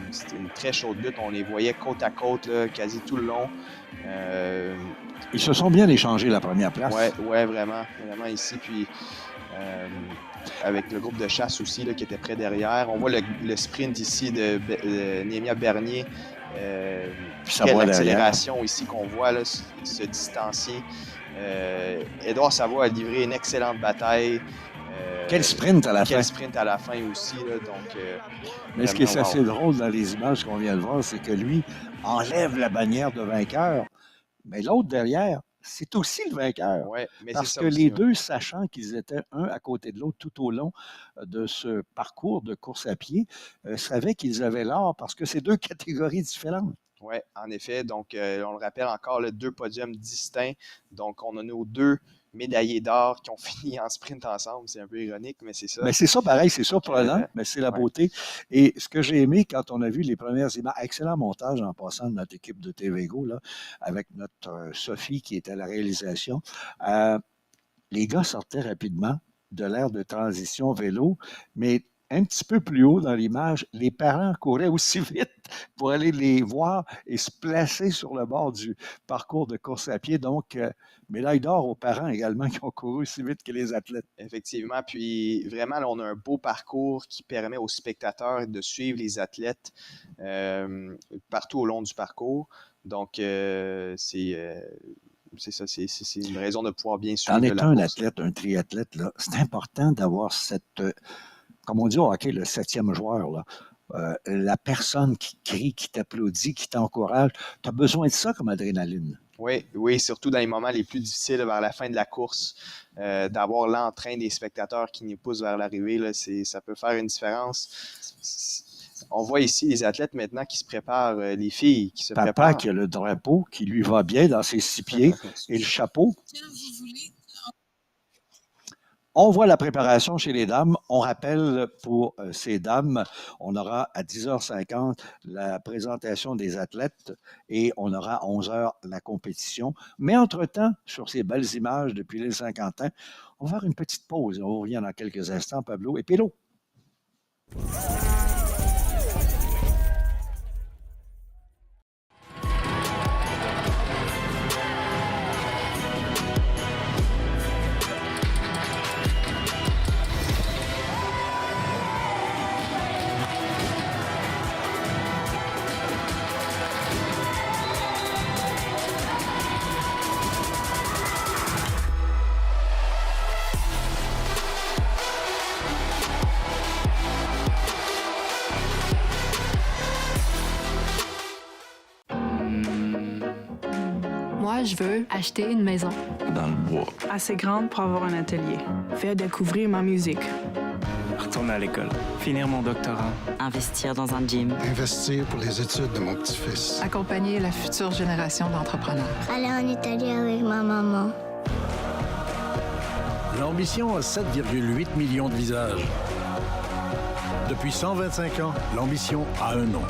C'était une très chaude lutte. On les voyait côte à côte, là, quasi tout le long. Ils se sont bien échangés la première place. Ouais, vraiment ici. Puis avec le groupe de chasse aussi là, qui était près derrière. On voit le sprint ici de Néhémia Bernier. Quelle accélération ici qu'on voit là, se distancier. Édouard Savoie a livré une excellente bataille. Quel sprint à la fin. Quel sprint à la fin aussi. Là, donc, mais ce qui est assez drôle dans les images qu'on vient de voir, c'est que lui enlève la bannière de vainqueur, mais l'autre derrière, c'est aussi le vainqueur. Ouais, mais parce c'est ça que aussi, les deux, sachant qu'ils étaient un à côté de l'autre tout au long de ce parcours de course à pied, savaient qu'ils avaient l'or parce que c'est deux catégories différentes. Oui, en effet. Donc, on le rappelle encore, là, 2 podiums distincts. Donc, on a nos 2 médaillés d'or qui ont fini en sprint ensemble. C'est un peu ironique, mais c'est ça. Mais c'est ça, pareil, c'est surprenant, mais c'est la beauté. Et ce que j'ai aimé quand on a vu les premières images, excellent montage en passant de notre équipe de TVGO, là, avec notre Sophie qui était à la réalisation, les gars sortaient rapidement de l'ère de transition vélo, mais un petit peu plus haut dans l'image, les parents couraient aussi vite pour aller les voir et se placer sur le bord du parcours de course à pied. Donc, médaille d'or aux parents également qui ont couru aussi vite que les athlètes. Effectivement. Puis, vraiment, là, on a un beau parcours qui permet aux spectateurs de suivre les athlètes partout au long du parcours. Donc, c'est ça, c'est une raison de pouvoir bien suivre en la étant un course. athlète, un triathlète, là, c'est important d'avoir cette... comme on dit au hockey, le 7e joueur, là, la personne qui crie, qui t'applaudit, qui t'encourage, tu as besoin de ça comme adrénaline. Oui, surtout dans les moments les plus difficiles vers la fin de la course, d'avoir l'entrain des spectateurs qui nous poussent vers l'arrivée, là, ça peut faire une différence. On voit ici les athlètes maintenant qui se préparent, les filles qui se préparent. Papa qui a le drapeau qui lui va bien dans ses 6 pieds et le chapeau. Tiens, vous voulez... On voit la préparation chez les dames. On rappelle pour ces dames, on aura à 10h50 la présentation des athlètes et on aura à 11h la compétition. Mais entre-temps, sur ces belles images depuis l'île Saint-Quentin, on va faire une petite pause. On revient dans quelques instants, Pablo et Pélo. Moi, je veux acheter une maison. Dans le bois. Assez grande pour avoir un atelier. Faire découvrir ma musique. Retourner à l'école. Finir mon doctorat. Investir dans un gym. Investir pour les études de mon petit-fils. Accompagner la future génération d'entrepreneurs. Aller en Italie avec ma maman. L'ambition a 7,8 millions de visages. Depuis 125 ans, l'ambition a un nom.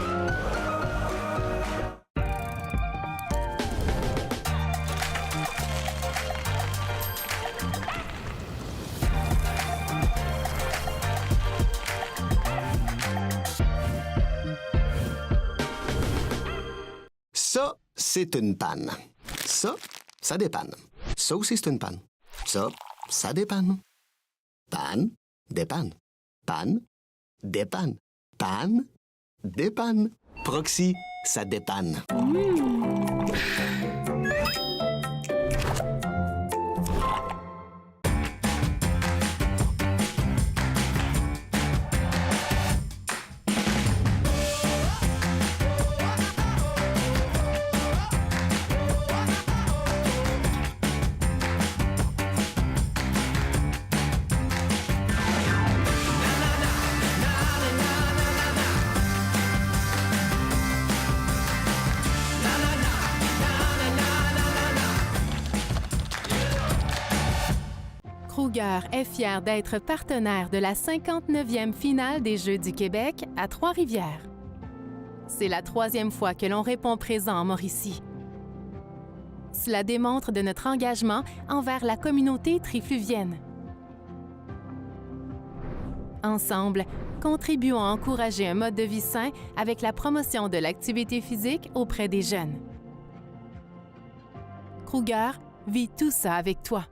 Ça, c'est une panne. Ça dépanne. Ça aussi, c'est une panne. Ça dépanne. Panne, dépanne. Panne, dépanne. Panne, dépanne. Proxy, ça dépanne. Kruger est fier d'être partenaire de la 59e finale des Jeux du Québec à Trois-Rivières. C'est la 3e fois que l'on répond présent en Mauricie. Cela démontre de notre engagement envers la communauté trifluvienne. Ensemble, contribuons à encourager un mode de vie sain avec la promotion de l'activité physique auprès des jeunes. Kruger vit tout ça avec toi.